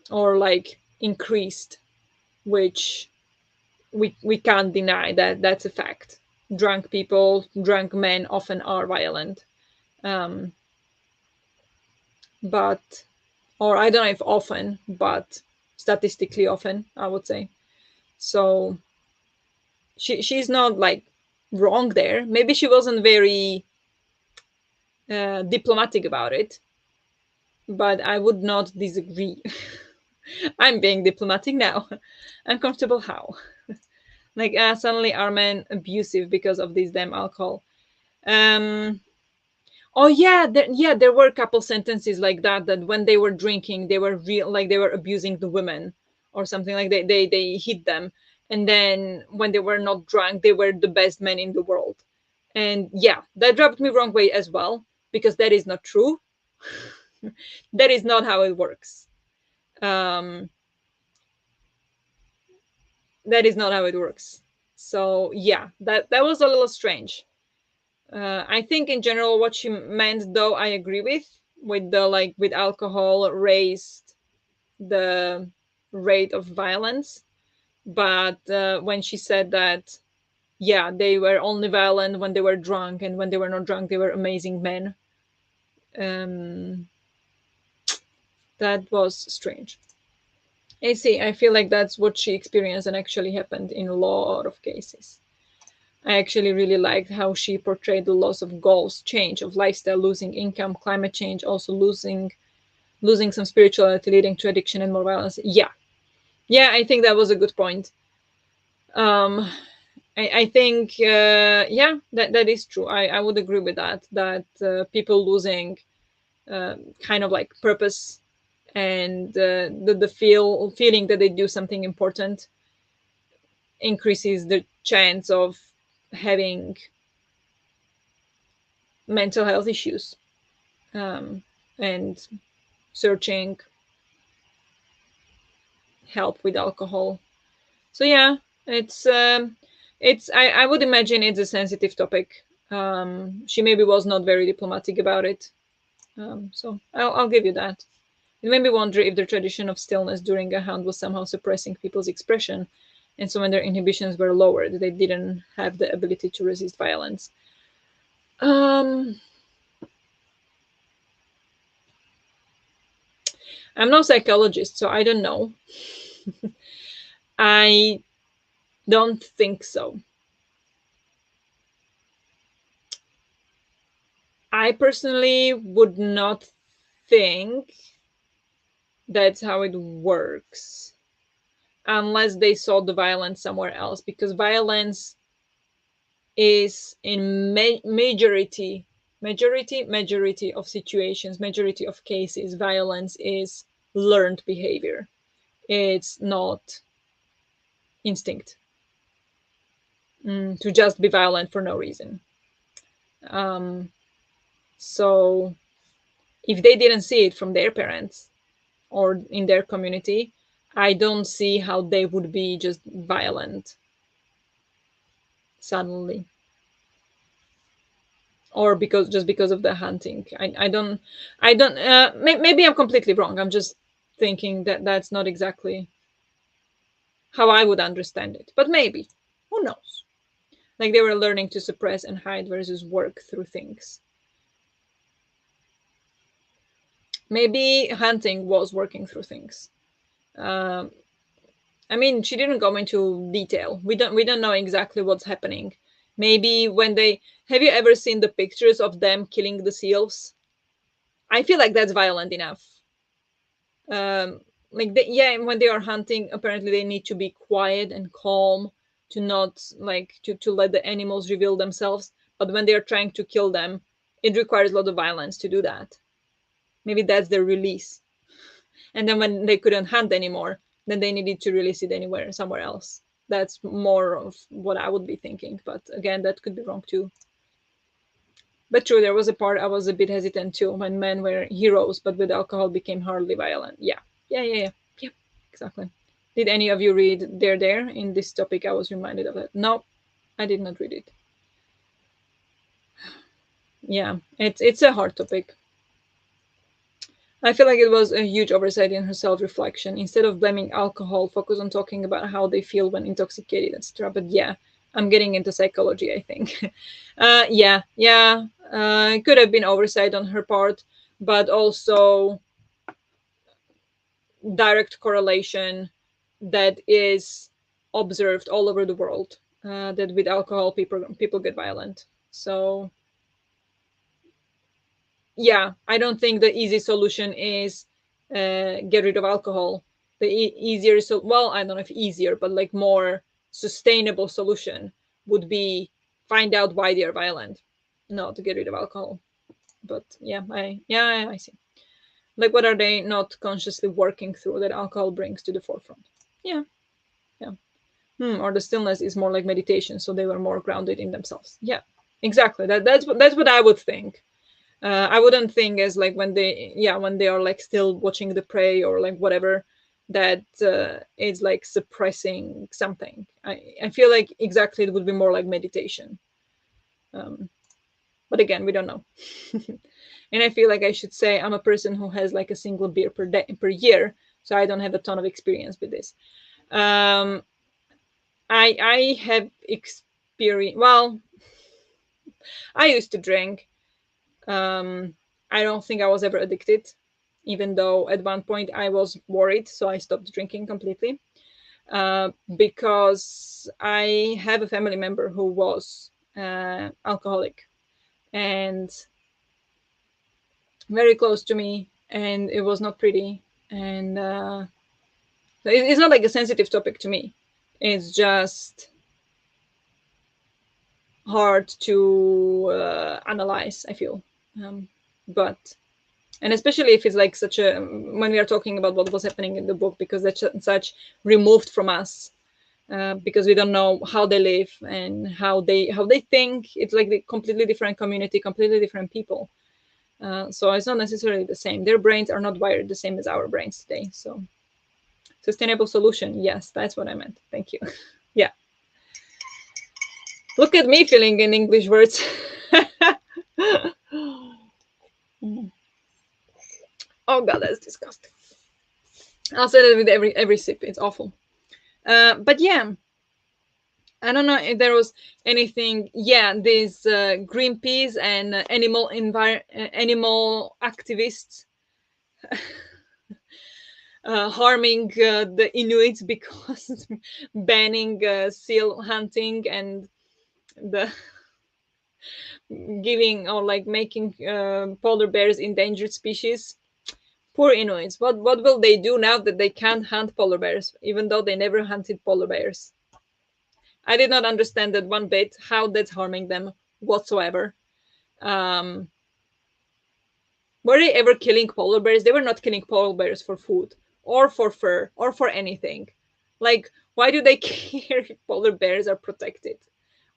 or like increased, which we can't deny that that's a fact. Drunk people, drunk men often are violent, um, but or I don't know if often, but statistically often, I would say. So she's not like wrong there. Maybe she wasn't very diplomatic about it, but I would not disagree. I'm being diplomatic now. Uncomfortable how? Like suddenly are men abusive because of this damn alcohol? Um, oh yeah, there were a couple sentences like that. That when they were drinking, they were real, like they were abusing the women or something. Like they hit them, and then when they were not drunk, they were the best men in the world. And yeah, that rubbed me wrong way as well because that is not true. That is not how it works. Um, that is not how it works. So yeah, that was a little strange. I think in general what she meant, though, I agree with the like with alcohol raised the rate of violence, but when she said that, yeah, they were only violent when they were drunk, and when they were not drunk, they were amazing men. Um, that was strange. I see. I feel like that's what she experienced and actually happened in a lot of cases. I actually really liked how she portrayed the loss of goals, change of lifestyle, losing income, climate change, also losing some spirituality, leading to addiction and more violence. Yeah, yeah, I think that was a good point. Um, I think yeah, that is true. I would agree with that. That people losing kind of like purpose and the feeling that they do something important increases the chance of having mental health issues, um, and searching help with alcohol. So yeah, it's I would imagine it's a sensitive topic. She maybe was not very diplomatic about it. So I'll give you that. It made me wonder if the tradition of stillness during a hunt was somehow suppressing people's expression, and so when their inhibitions were lowered, they didn't have the ability to resist violence. Um, I'm no psychologist, so I don't know. I don't think so. I personally would not think that's how it works unless they saw the violence somewhere else, because violence is in majority of situations, majority of cases, violence is learned behavior. It's not instinct, to just be violent for no reason. um, so if they didn't see it from their parents or in their community, I don't see how they would be just violent suddenly, or because just because of the hunting. I don't maybe I'm completely wrong. I'm just thinking that that's not exactly how I would understand it, but maybe, who knows. Like they were learning to suppress and hide versus work through things. Maybe hunting was working through things. um, I mean, she didn't go into detail. We don't know exactly what's happening. Maybe when they have you ever seen the pictures of them killing the seals? I feel like that's violent enough. Like yeah, when they are hunting, apparently they need to be quiet and calm to not like to let the animals reveal themselves. But when they are trying to kill them, it requires a lot of violence to do that. Maybe that's their release. And then when they couldn't hunt anymore, then they needed to release it anywhere somewhere else. That's more of what I would be thinking, but again, that could be wrong too. But true, there was a part I was a bit hesitant too, when men were heroes but with alcohol became hardly violent. Yeah, yeah, exactly. Did any of you read There in this topic? I was reminded of it. No, I did not read it. Yeah, it's a hard topic. I feel like it was a huge oversight in her self reflection. Instead of blaming alcohol, focus on talking about how they feel when intoxicated, etc. But yeah, I'm getting into psychology, I think. Yeah. It could have been oversight on her part, but also direct correlation that is observed all over the world. That with alcohol, people get violent. So yeah, I don't think the easy solution is get rid of alcohol. The easier, so well, I don't know if easier, but like more sustainable solution would be find out why they are violent, not to get rid of alcohol. But yeah, I see. Like, what are they not consciously working through that alcohol brings to the forefront? Yeah, yeah. Or the stillness is more like meditation, so they were more grounded in themselves. Yeah, exactly. That's what I would think. I wouldn't think as like when they are like still watching the prey or like whatever, that is like suppressing something. I feel like exactly it would be more like meditation. um, but again, we don't know. And I feel like I should say I'm a person who has like a single beer per year, so I don't have a ton of experience with this. um, I have experience. Well, I used to drink. um, I don't think I was ever addicted, even though at one point I was worried, so I stopped drinking completely. because I have a family member who was alcoholic and very close to me, and it was not pretty. And it's not like a sensitive topic to me. It's just hard to analyze, I feel. But and especially if it's like such a, when we are talking about what was happening in the book, because that's such removed from us, because we don't know how they live and how they think. It's like the completely different community, completely different people. So it's not necessarily the same. Their brains are not wired the same as our brains today. So sustainable solution, yes, that's what I meant. Thank you. Yeah, look at me filling in English words. Oh god, that's disgusting. I'll say that with every sip. It's awful. But yeah, I don't know if there was anything. Yeah, these Greenpeace and animal activists harming the Inuits because banning seal hunting and the giving or like making polar bears endangered species. Poor Inuits. What will they do now that they can't hunt polar bears, even though they never hunted polar bears? I did not understand that one bit, how that's harming them whatsoever. Um, were they ever killing polar bears? They were not killing polar bears for food or for fur or for anything. Like, why do they care if polar bears are protected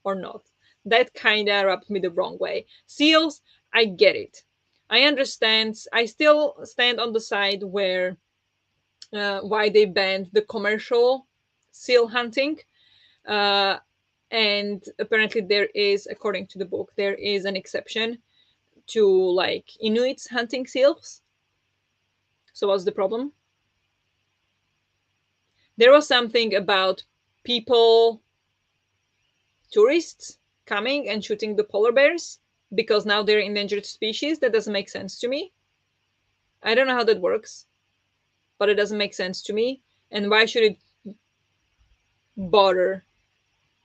or not? That kind of rubbed me the wrong way. Seals, I get it. I understand. I still stand on the side where why they banned the commercial seal hunting. Uh, and apparently there is, according to the book, there is an exception to like Inuits hunting seals. So what's the problem? There was something about people, tourists coming and shooting the polar bears because now they're endangered species. That doesn't make sense to me. I don't know how that works, but it doesn't make sense to me. And why should it bother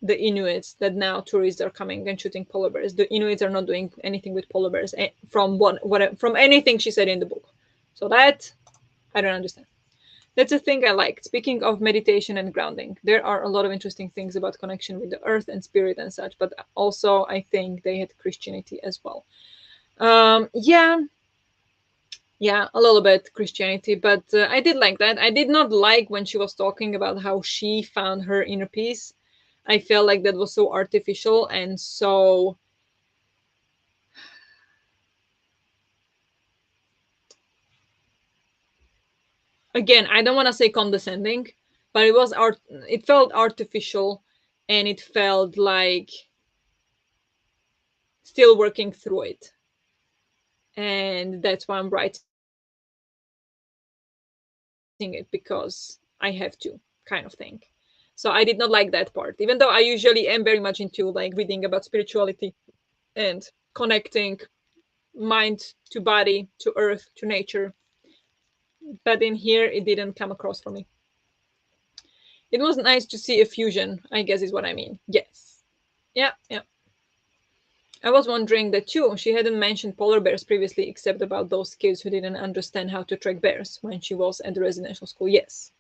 the Inuits that now tourists are coming and shooting polar bears? The Inuits are not doing anything with polar bears from from anything she said in the book. So that I don't understand. That's a thing I liked. Speaking of meditation and grounding, there are a lot of interesting things about connection with the earth and spirit and such, but also I think they had Christianity as well. Yeah, yeah, a little bit Christianity, but I did like that. I did not like when she was talking about how she found her inner peace. I felt like that was so artificial and so again, I don't want to say condescending, but it was art. It felt artificial, and it felt like still working through it, and that's why I'm writing it because I have to, kind of thing. So I did not like that part, even though I usually am very much into like reading about spirituality and connecting mind to body, to earth, to nature. But in here, it didn't come across for me. It was nice to see a fusion, I guess is what I mean. Yes. Yeah, yeah. I was wondering that too. She hadn't mentioned polar bears previously, except about those kids who didn't understand how to track bears when she was at the residential school. Yes.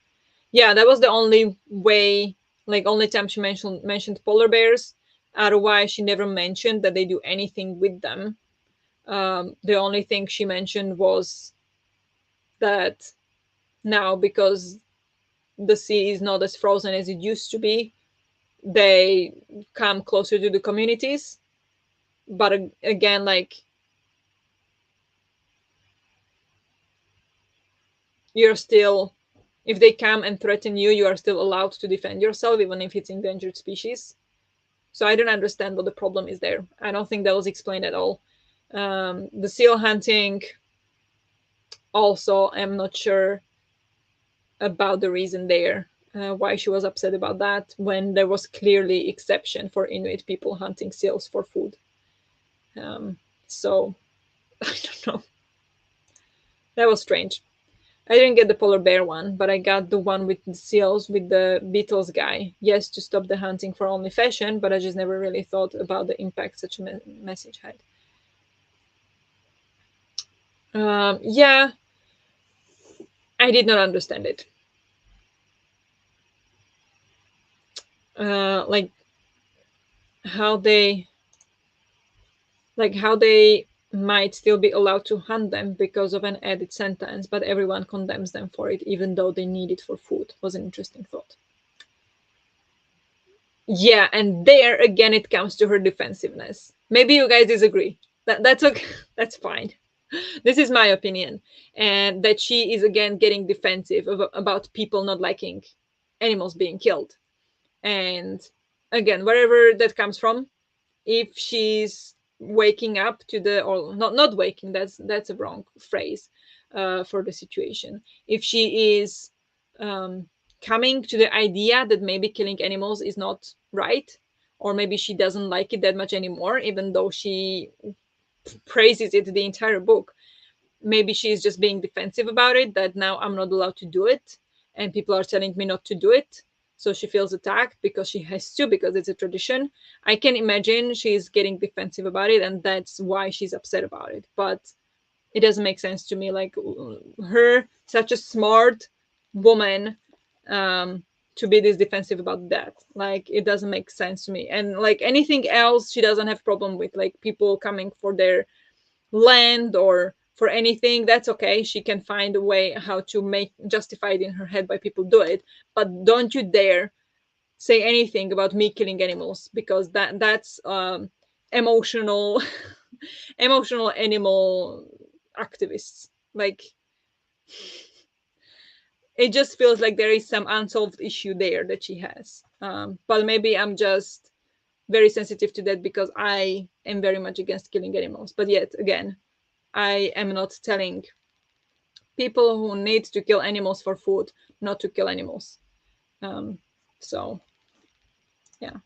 Yeah, that was the only way, like only time she mentioned polar bears. Otherwise, she never mentioned that they do anything with them. The only thing she mentioned was that now, because the sea is not as frozen as it used to be, they come closer to the communities. But again, like you're still, if they come and threaten you, you are still allowed to defend yourself, even if it's endangered species. So I don't understand what the problem is there. I don't think that was explained at all. The seal hunting, also, I'm not sure about the reason there, why she was upset about that when there was clearly exception for Inuit people hunting seals for food. So I don't know. That was strange. I didn't get the polar bear one, but I got the one with the seals with the Beatles guy. Yes, to stop the hunting for only fashion, but I just never really thought about the impact such a message had. Yeah, I did not understand it. Like how they, how they might still be allowed to hunt them because of an added sentence, but everyone condemns them for it, even though they need it for food. Was an interesting thought. Yeah, and there again it comes to her defensiveness. Maybe you guys disagree. That's okay. That's fine. This is my opinion, and that she is again getting defensive about people not liking animals being killed. And again, wherever that comes from, if she's waking up to the, or not waking, that's a wrong phrase for the situation. If she is um, coming to the idea that maybe killing animals is not right, or maybe she doesn't like it that much anymore, even though she praises it the entire book, maybe she's just being defensive about it, that now I'm not allowed to do it and people are telling me not to do it, so she feels attacked because she has to, because it's a tradition. I can imagine she's getting defensive about it and that's why she's upset about it, but it doesn't make sense to me, like her, such a smart woman, um to be this defensive about that. Like it doesn't make sense to me. And like anything else she doesn't have problem with, like people coming for their land or for anything, that's okay. She can find a way how to make justify it in her head by people do it, but don't you dare say anything about me killing animals, because that's emotional emotional animal activists. Like it just feels like there is some unsolved issue there that she has, but maybe I'm just very sensitive to that because I am very much against killing animals. But yet again, I am not telling people who need to kill animals for food not to kill animals. Um, so, yeah.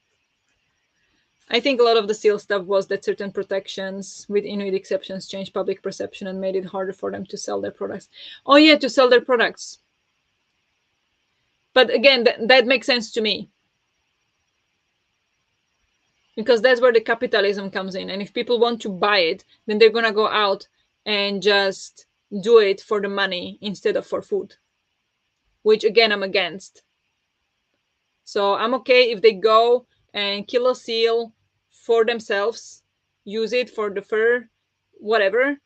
I think a lot of the seal stuff was that certain protections, with Inuit exceptions, changed public perception and made it harder for them to sell their products. Oh, yeah, to sell their products. But again, that makes sense to me. Because that's where the capitalism comes in. And if people want to buy it, then they're going to go out and just do it for the money instead of for food, which again, I'm against. So I'm okay if they go and kill a seal for themselves, use it for the fur, whatever.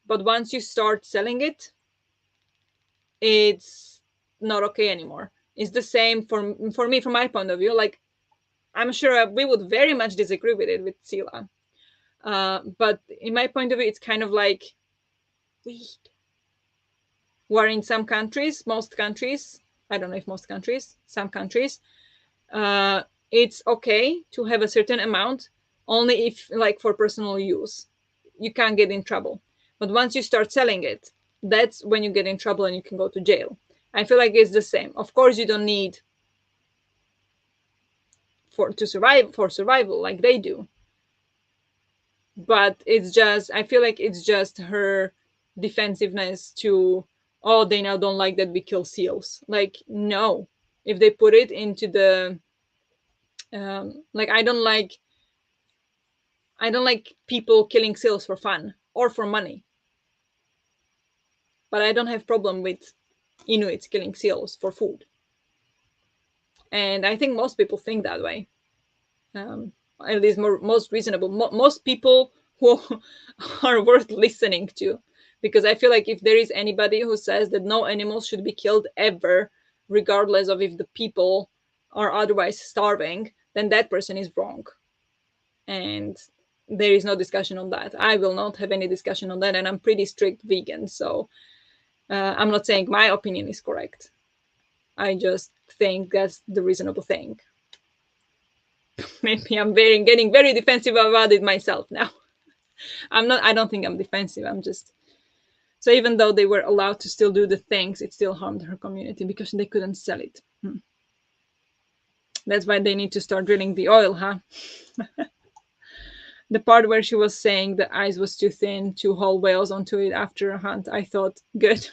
But once you start selling it, it's not okay anymore. It's the same for me, from my point of view. Like I'm sure we would very much disagree with it with Sila. But in my point of view, it's kind of like weed. Where in some countries, most countries, I don't know if most countries, some countries, uh, it's okay to have a certain amount only if, like, for personal use. You can't get in trouble. But once you start selling it, that's when you get in trouble and you can go to jail. I feel like it's the same. Of course, you don't need for survival like they do, but it's just, I feel like it's just her defensiveness to, oh, they now don't like that we kill seals. Like, no, if they put it into the like, I don't like people killing seals for fun or for money, but I don't have problem with Inuits killing seals for food. And I think most people think that way. um, at least most reasonable, most people who are worth listening to, because I feel like if there is anybody who says that no animals should be killed ever, regardless of if the people are otherwise starving, then that person is wrong. And there is no discussion on that. I will not have any discussion on that, and I'm pretty strict vegan, so I'm not saying my opinion is correct. I just think that's the reasonable thing. Maybe I'm getting very defensive about it myself now. I'm not. I don't think I'm defensive. I'm just. So even though they were allowed to still do the things, it still harmed her community because they couldn't sell it. That's why they need to start drilling the oil, huh? The part where she was saying the ice was too thin to haul whales onto it after a hunt, I thought, good.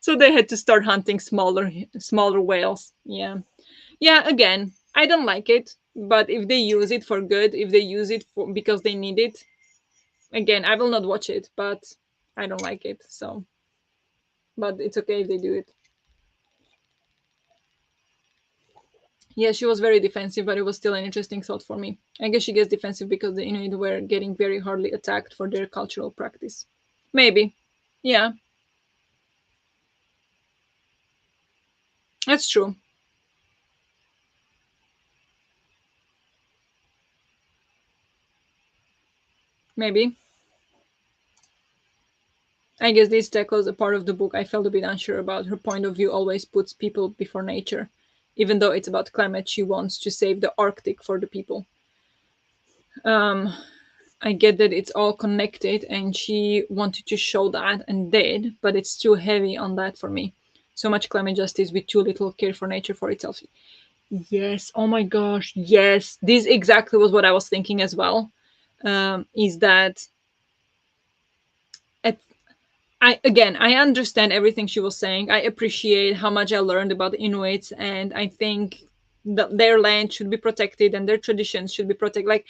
So they had to start hunting smaller whales. Yeah. Yeah, again, I don't like it, but if they use it for good, if they use it for because they need it, again, I will not watch it, but I don't like it. So, but it's okay if they do it. Yeah, she was very defensive, but it was still an interesting thought for me. I guess she gets defensive because the Inuit were getting very hardly attacked for their cultural practice. Maybe. Yeah, that's true. Maybe. I guess this tackles a part of the book I felt a bit unsure about. Her point of view always puts people before nature. Even though it's about climate, she wants to save the Arctic for the people. Um, I get that it's all connected and she wanted to show that and did, but it's too heavy on that for me. So much climate justice with too little care for nature for itself. Yes, oh my gosh, yes. This exactly was what I was thinking as well. Is that at I understand everything she was saying. I appreciate how much I learned about the Inuits, and I think that their land should be protected and their traditions should be protected. Like,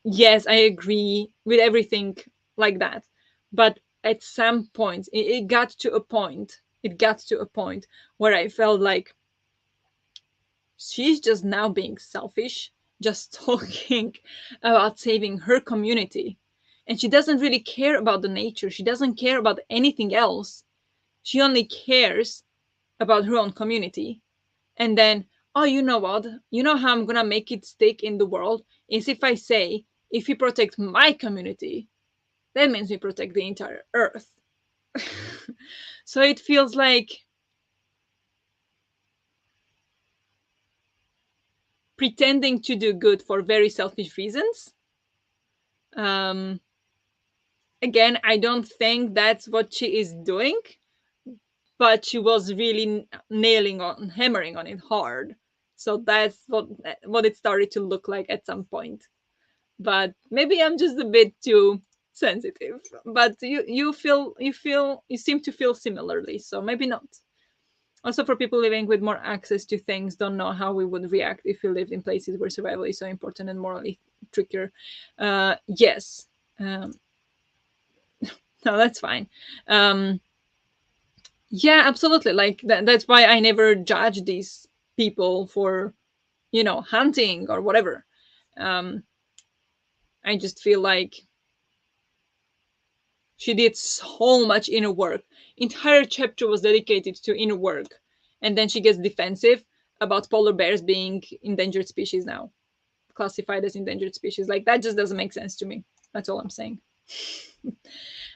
yes, I agree with everything like that. But at some point, it got to a point. It got to a point where I felt like she's just now being selfish, just talking about saving her community. And she doesn't really care about the nature. She doesn't care about anything else. She only cares about her own community. And then, oh, you know what? You know how I'm going to make it stick in the world? Is if I say, if you protect my community, that means we protect the entire earth. So it feels like pretending to do good for very selfish reasons. Um, Again, I don't think that's what she is doing, but she was really nailing on, hammering on it hard. So that's what it started to look like at some point. But maybe I'm just a bit too sensitive. But you seem to feel similarly, so maybe not. Also, for people living with more access to things, don't know how we would react if we lived in places where survival is so important and morally trickier. Yes, no, that's fine. Um, yeah, absolutely. Like that's why I never judge these people for hunting or whatever. Um, I just feel like she did so much inner work. Entire chapter was dedicated to inner work, and then she gets defensive about polar bears being endangered species now, classified as endangered species. Like that just doesn't make sense to me. That's all I'm saying.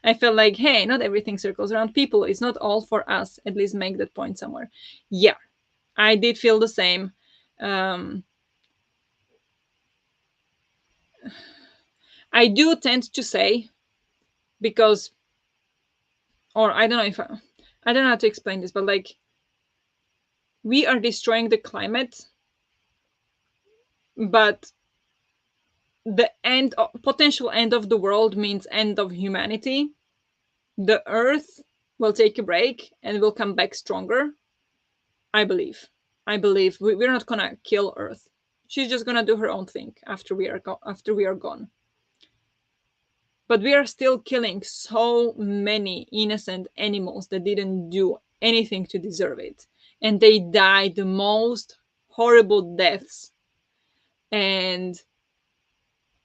I feel like, hey, not everything circles around people. It's not all for us. At least make that point somewhere. Yeah, I did feel the same. Um, I do tend to say because, or I don't know how to explain this, but like we are destroying the climate, but the potential end of the world means end of humanity. The Earth will take a break and will come back stronger. I believe. I believe we're not gonna kill Earth. She's just gonna do her own thing after after we are gone. But we are still killing so many innocent animals that didn't do anything to deserve it, and they die the most horrible deaths. And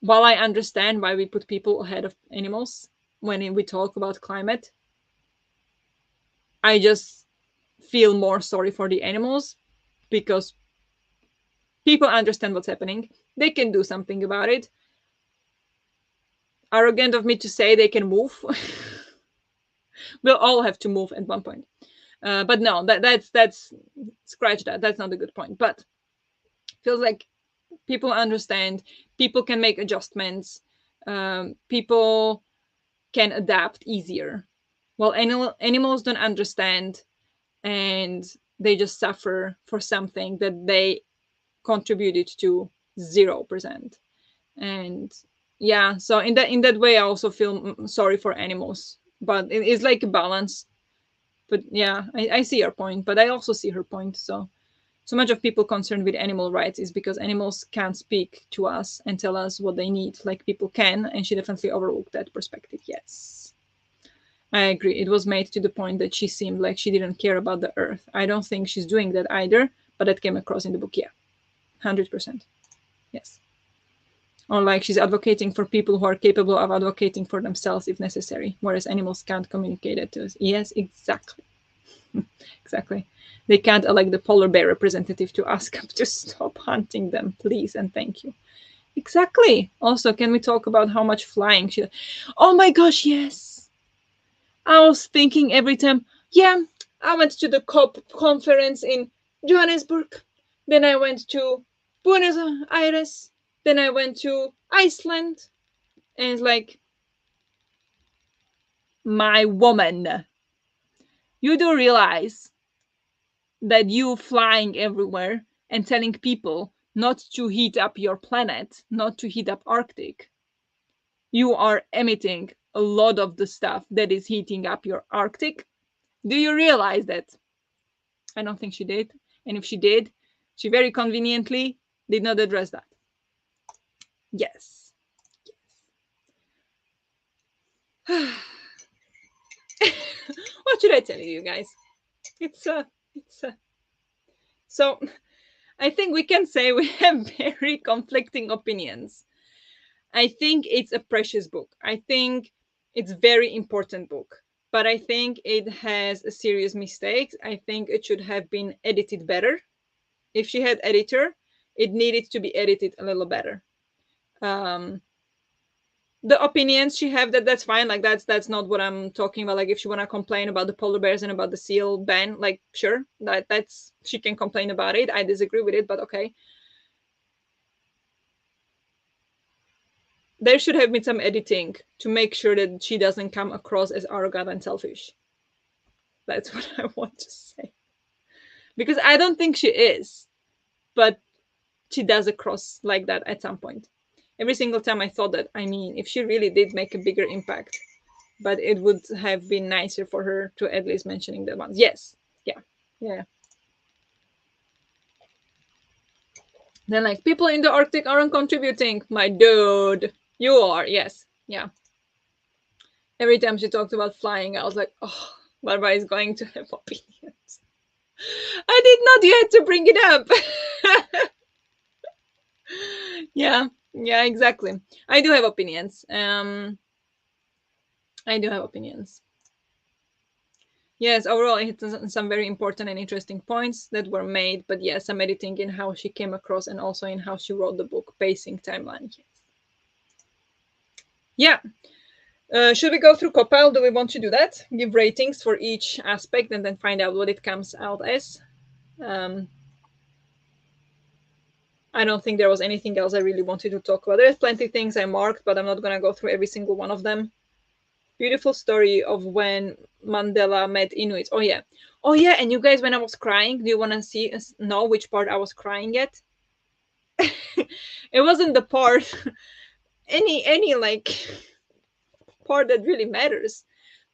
while I understand why we put people ahead of animals when we talk about climate, I just feel more sorry for the animals because people understand what's happening. They can do something about it. Arrogant of me to say they can move. We'll all have to move at one point. But no, that's scratch that. That's not a good point. But feels like people understand. People can make adjustments. People can adapt easier. While animals don't understand and they just suffer for something that they contributed to 0%. And yeah, so in that way I also feel sorry for animals, but it's like a balance. But yeah, I see your point, but I also see her point. So much of people concerned with animal rights is because animals can't speak to us and tell us what they need like people can, and she definitely overlooked that perspective. Yes, I agree. It was made to the point that she seemed like she didn't care about the earth. I don't think she's doing that either, but that came across in the book. Yeah, 100%. Yes. Or like she's advocating for people who are capable of advocating for themselves if necessary, whereas animals can't communicate it to us. Yes, exactly. Exactly. They can't elect the polar bear representative to ask them to stop hunting them, please and thank you. Exactly. Also, can we talk about how much flying she? Oh my gosh, yes. I was thinking every time. Yeah, I went to the COP conference in Johannesburg. Then I went to Buenos Aires. Then I went to Iceland. And it's like, my woman, you do realize that you flying everywhere and telling people not to heat up your planet, not to heat up Arctic, you are emitting a lot of the stuff that is heating up your Arctic. Do you realize that? I don't think she did. And if she did, she very conveniently did not address that. Yes. What should I tell you guys? It's so I think we can say we have very conflicting opinions. I think it's a precious book. I think it's very important book, but I think it has a serious mistakes. I think it should have been edited better. If she had editor, it needed to be edited a little better. Um, the opinions she have, that's fine. Like that's not what I'm talking about. Like if she wanna complain about the polar bears and about the seal ban, like sure, that's she can complain about it. I disagree with it, but okay. There should have been some editing to make sure that she doesn't come across as arrogant and selfish. That's what I want to say. Because I don't think she is, but she does cross like that at some point. Every single time I thought that, I mean, if she really did make a bigger impact, but it would have been nicer for her to at least mentioning the ones. Yes. Yeah. Yeah. Then like people in the Arctic aren't contributing. My dude, you are. Yes. Yeah. Every time she talked about flying, I was like, oh, Barbara is going to have opinions. I did not yet to bring it up. Yeah, yeah, exactly. I do have opinions. I do have opinions. Yes, overall, it hit some very important and interesting points that were made. But yes, some editing in how she came across and also in how she wrote the book, pacing, timeline. Yes. Yeah. Should we go through Copile? Do we want to do that? Give ratings for each aspect and then find out what it comes out as. I don't think there was anything else I really wanted to talk about. There's plenty of things I marked, but I'm not going to go through every single one of them. Beautiful story of when Mandela met Inuits. Oh yeah. Oh yeah, and you guys, when I was crying, do you want to know which part I was crying at? It wasn't the part any like part that really matters,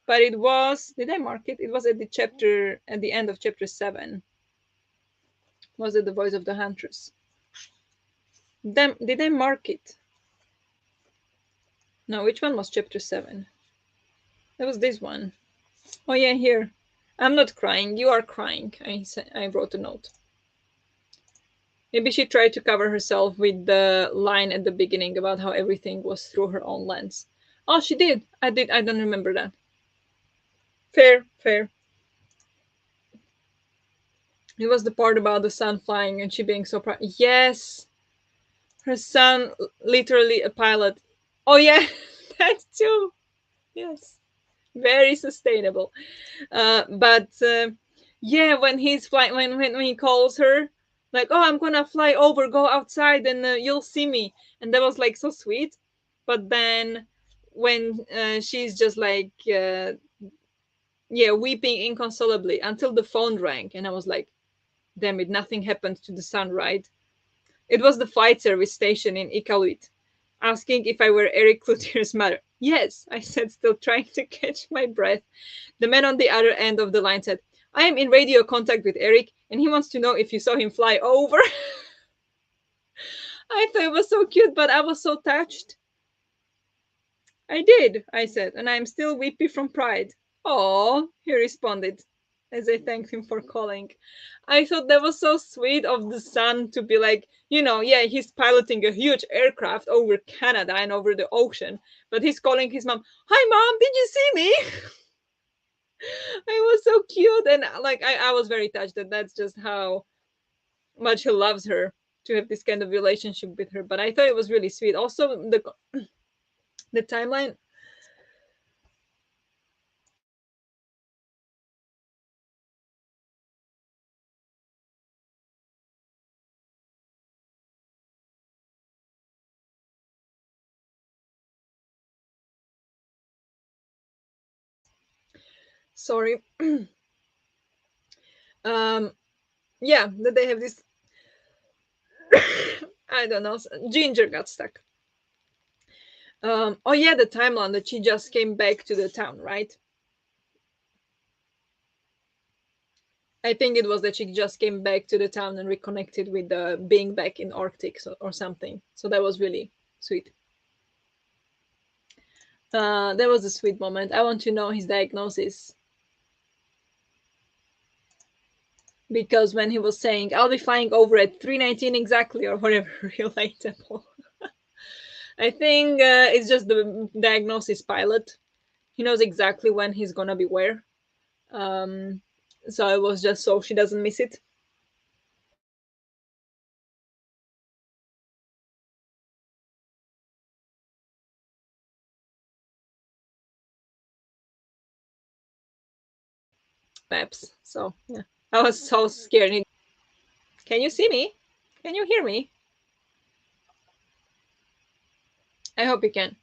but it was, did I mark it? It was at the end of chapter 7. Was it the voice of the huntress? Did I mark it? No, which one was chapter 7? That was this one. Oh yeah, here. I'm not crying. You are crying. I wrote a note. Maybe she tried to cover herself with the line at the beginning about how everything was through her own lens. Oh, she did. I did. I don't remember that. Fair, fair. It was the part about the son flying and she being so proud. Yes, her son, literally a pilot. Oh yeah, that too. Yes, very sustainable. But yeah, when he's flying, when he calls her, like, oh, I'm gonna fly over, go outside, and you'll see me, and that was like so sweet. But then when she's just like, yeah, weeping inconsolably until the phone rang, and I was like, damn it, nothing happened to the son, right? It was the flight service station in Iqaluit. asking if I were Eric Cloutier's mother. Yes, I said, still trying to catch my breath. The man on the other end of the line said, I am in radio contact with Eric, and he wants to know if you saw him fly over. I thought it was so cute, but I was so touched. I did, I said, and I'm still weepy from pride. Oh, he responded as I thanked him for calling. I thought that was so sweet of the son to be like, yeah, he's piloting a huge aircraft over Canada and over the ocean, but he's calling his mom, Hi, mom, did you see me? It was so cute. And like, I was very touched that that's just how much he loves her to have this kind of relationship with her. But I thought it was really sweet. Also, the timeline. Sorry. um yeah, that they have this I don't know, Ginger got stuck. Oh yeah, the timeline that she just came back to the town, right? I think it was that she just came back to the town and reconnected with the being back in Arctic, or something. So that was really sweet. That was a sweet moment. I want to know his diagnosis, because when he was saying, I'll be flying over at 3:19 exactly, or whatever, relatable. I think it's just the diagnosis pilot. He knows exactly when he's gonna be where. Um, so it was just so she doesn't miss it. Maps. So yeah, I was so scared. Can you see me? Can you hear me? I hope you can.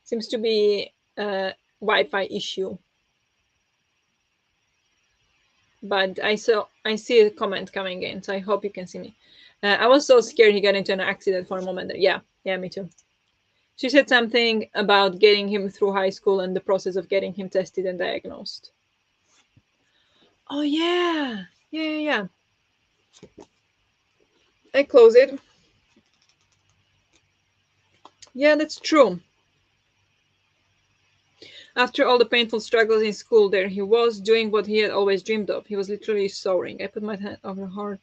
Seems to be a Wi-Fi issue. But I see a comment coming in, so I hope you can see me. I was so scared he got into an accident for a moment. Yeah, yeah, me too. She said something about getting him through high school and the process of getting him tested and diagnosed. Oh yeah, yeah, yeah, yeah. I close it. Yeah, that's true. After all the painful struggles in school, there he was doing what he had always dreamed of. He was literally soaring. I put my hand over her heart.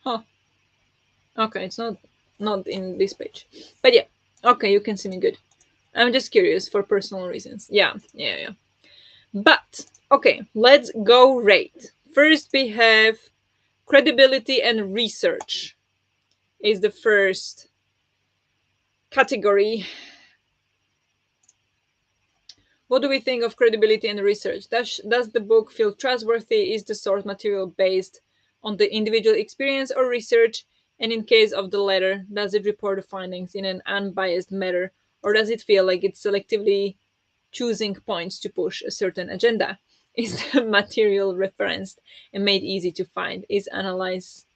Huh. Okay, it's not in this page, but yeah. Okay, you can see me good. I'm just curious for personal reasons. Yeah, yeah, yeah. But okay, let's go rate. First, we have credibility and research is the first category. What do we think of credibility and research? Does the book feel trustworthy? Is the source material based on the individual experience or research? And in case of the latter, does it report the findings in an unbiased manner, or does it feel like it's selectively choosing points to push a certain agenda? Is the material referenced and made easy to find? Is analysis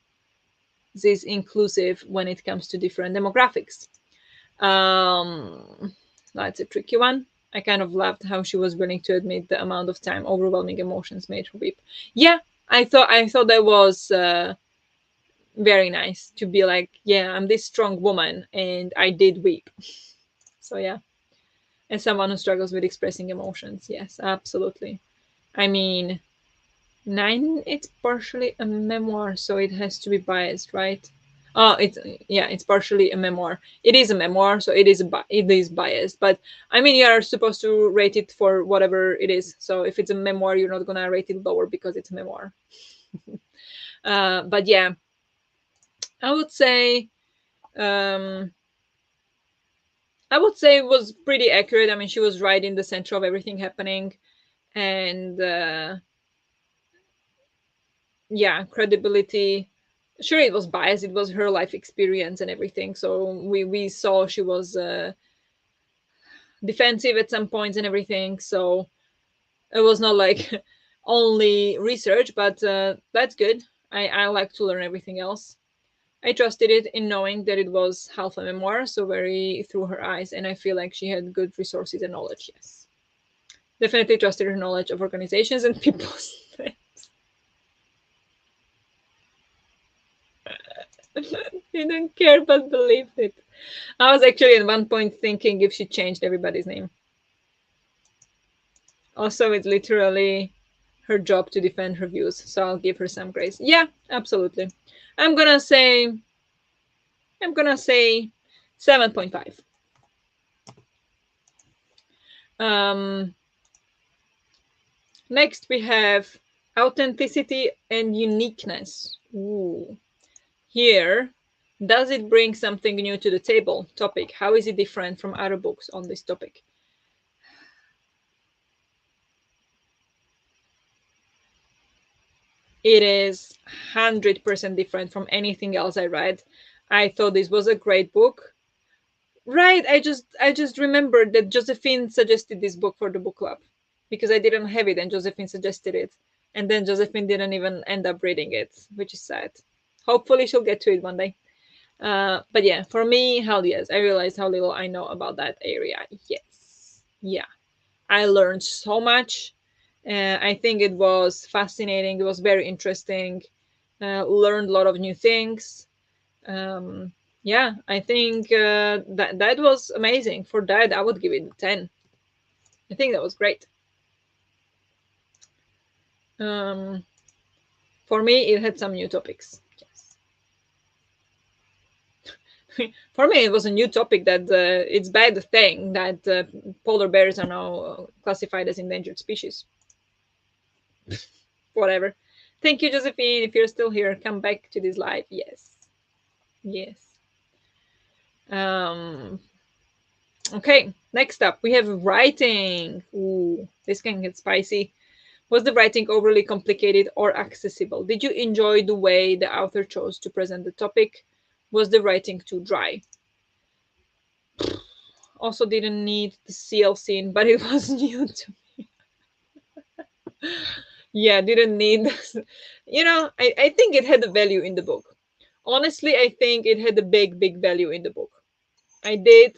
inclusive when it comes to different demographics? Um, that's a tricky one. I kind of loved how she was willing to admit the amount of time overwhelming emotions made her weep. Yeah, I thought that was very nice to be like, yeah, I'm this strong woman and I did weep. So yeah, as someone who struggles with expressing emotions, yes, absolutely. I mean, nine, it's partially a memoir, so it has to be biased, right? Oh, it's yeah, it's partially a memoir. It is a memoir, so it is biased. But I mean, you are supposed to rate it for whatever it is. So if it's a memoir, you're not gonna rate it lower because it's a memoir. But yeah, I would say um, I would say it was pretty accurate. I mean, she was right in the center of everything happening, and yeah, credibility. Sure, it was biased. It was her life experience and everything. So we saw she was defensive at some points and everything. So it was not like only research, but that's good. I like to learn everything else. I trusted it in knowing that it was half a memoir, so very through her eyes, and I feel like she had good resources and knowledge. Yes, definitely trusted her knowledge of organizations and people's names. Didn't care but believed it. I was actually at one point thinking if she changed everybody's name. Also, it's literally her job to defend her views, so I'll give her some grace. Yeah, absolutely. I'm gonna say I'm gonna say 7.5. Um, Next we have authenticity and uniqueness. Ooh. Here, does it bring something new to the table? Topic. How is it different from other books on this topic? It is 100% different from anything else I read. I thought this was a great book. Right, I just remembered that Josephine suggested this book for the book club because I didn't have it and Josephine suggested it. And then Josephine didn't even end up reading it, which is sad. Hopefully she'll get to it one day. But yeah, for me, hell yes. I realized how little I know about that area. Yes. Yeah. I learned so much. I think it was fascinating. It was very interesting. Learned a lot of new things. Um, yeah, I think that was amazing. For that, I would give it a 10. I think that was great. Um, for me, it had some new topics. Yes. For me, it was a new topic that it's bad thing that polar bears are now classified as endangered species. Whatever. Thank you, Josephine. If you're still here, come back to this live. Yes. Yes. Um, okay, next up, we have writing. Ooh, this can get spicy. Was the writing overly complicated or accessible? Did you enjoy the way the author chose to present the topic? Was the writing too dry? Also, didn't need the seal scene, but it was new to me. Yeah, didn't need this. I think it had a value in the book. Honestly, I think it had a big value in the book. I did.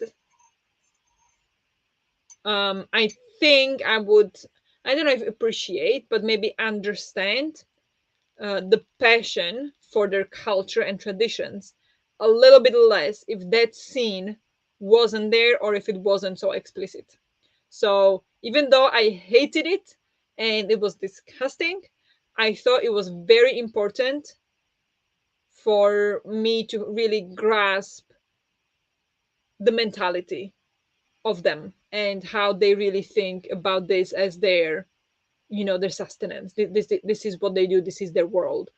I think I would, I don't know if appreciate, but maybe understand the passion for their culture and traditions a little bit less if that scene wasn't there or if it wasn't so explicit. So even though I hated it and it was disgusting, I thought it was very important for me to really grasp the mentality of them and how they really think about this as their sustenance. This is what they do, this is their world,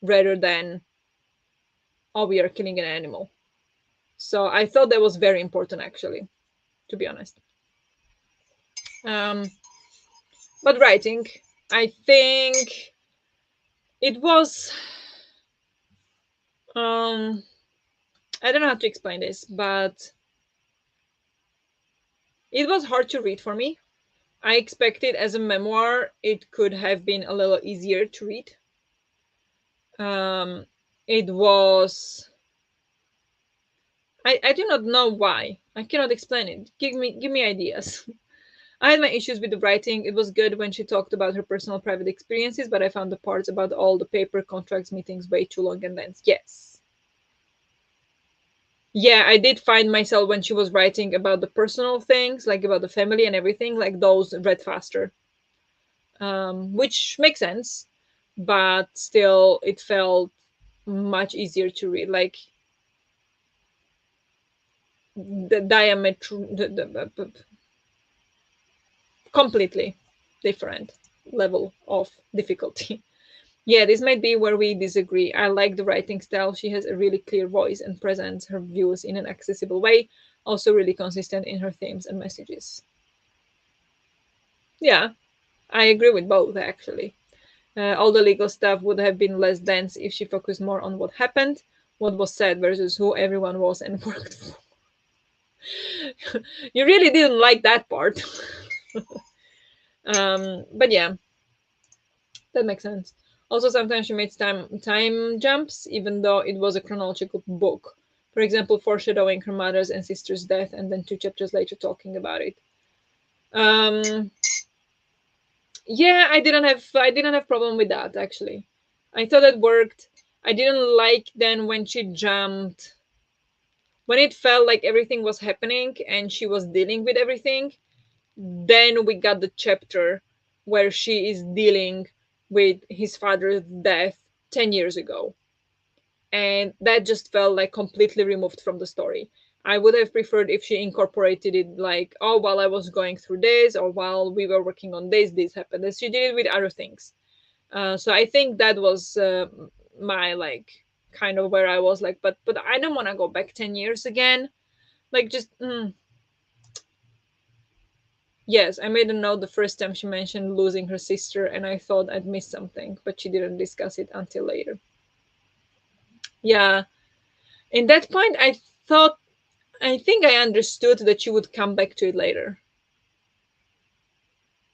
rather than, oh, we are killing an animal. So I thought that was very important, actually, to be honest. um but writing, I think it was, um I don't know how to explain this, but it was hard to read for me. I expected as a memoir it could have been a little easier to read. It was, I do not know why. I cannot explain it. Give me ideas. I had my issues with the writing. It was good when she talked about her personal private experiences, but I found the parts about all the paper contracts meetings way too long and dense. Yes. Yeah, I did find myself when she was writing about the personal things, like about the family and everything, like those read faster. Which makes sense, but still it felt much easier to read. Like the diameter, completely different level of difficulty. Yeah, this might be where we disagree. I like the writing style. She has a really clear voice and presents her views in an accessible way, also really consistent in her themes and messages. Yeah, I agree with both, actually. All the legal stuff would have been less dense if she focused more on what happened, what was said versus who everyone was and worked for. You really didn't like that part. But yeah, that makes sense. Also, sometimes she made time jumps, even though it was a chronological book. For example, foreshadowing her mother's and sister's death, and then 2 chapters later talking about it. Um, yeah, I didn't have problem with that actually. I thought it worked. I didn't like then when she jumped, when it felt like everything was happening and she was dealing with everything. Then we got the chapter where she is dealing with his father's death 10 years ago, and that just felt like completely removed from the story. I would have preferred if she incorporated it, like, oh, while I was going through this, or while we were working on this happened. As she did it with other things. So I think that was my like kind of where I was like, but I don't want to go back 10 years again. Like just yes, I made a note the first time she mentioned losing her sister, and I thought I'd missed something, but she didn't discuss it until later. Yeah, in that point, thought I think I understood that she would come back to it later.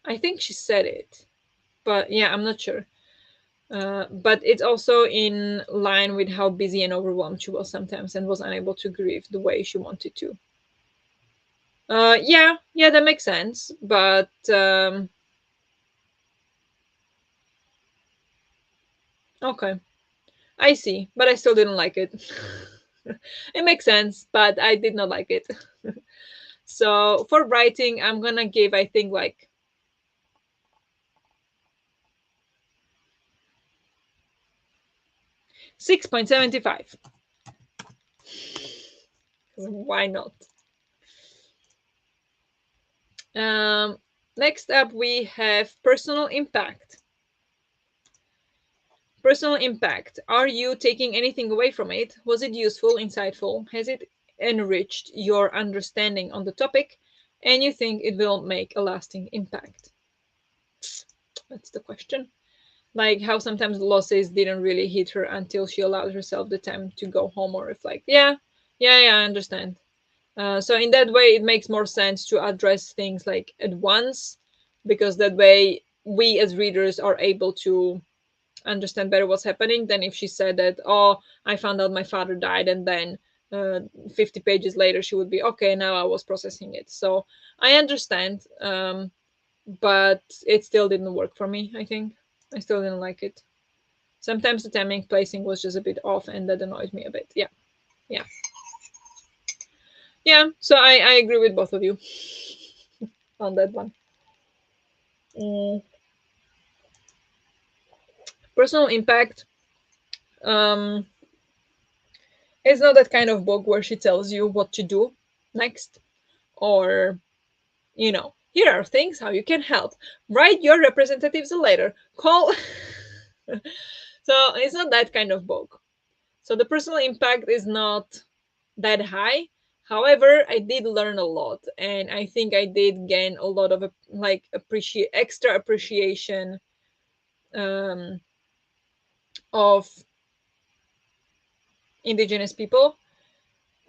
I think she said it, but yeah, I'm not sure. But it's also in line with how busy and overwhelmed she was sometimes and was unable to grieve the way she wanted to. Yeah, that makes sense. But okay, I see. But I still didn't like it. It makes sense, but I did not like it. So for writing, I'm gonna give, I think, like 6.75. Why not? Um, Next up, we have personal impact. Personal impact. Are you taking anything away from it? Was it useful, insightful? Has it enriched your understanding on the topic? And you think it will make a lasting impact? That's the question. Like how sometimes losses didn't really hit her until she allowed herself the time to go home or reflect. Yeah, I understand. So in that way, it makes more sense to address things like at once, because that way we as readers are able to understand better what's happening than if she said that, oh, I found out my father died, and then 50 pages later she would be okay, now I was processing it. So I understand, but it still didn't work for me. I think I still didn't like it. Sometimes the timing placing was just a bit off, and that annoyed me a bit. Yeah, yeah. So I agree with both of you on that one. Mm, Personal impact. Um, it's not that kind of book where she tells you what to do next, or here are things how you can help. Write your representatives a letter. Call. So it's not that kind of book. So the personal impact is not that high. However, I did learn a lot, and I think I did gain a lot of like extra appreciation um, of indigenous people.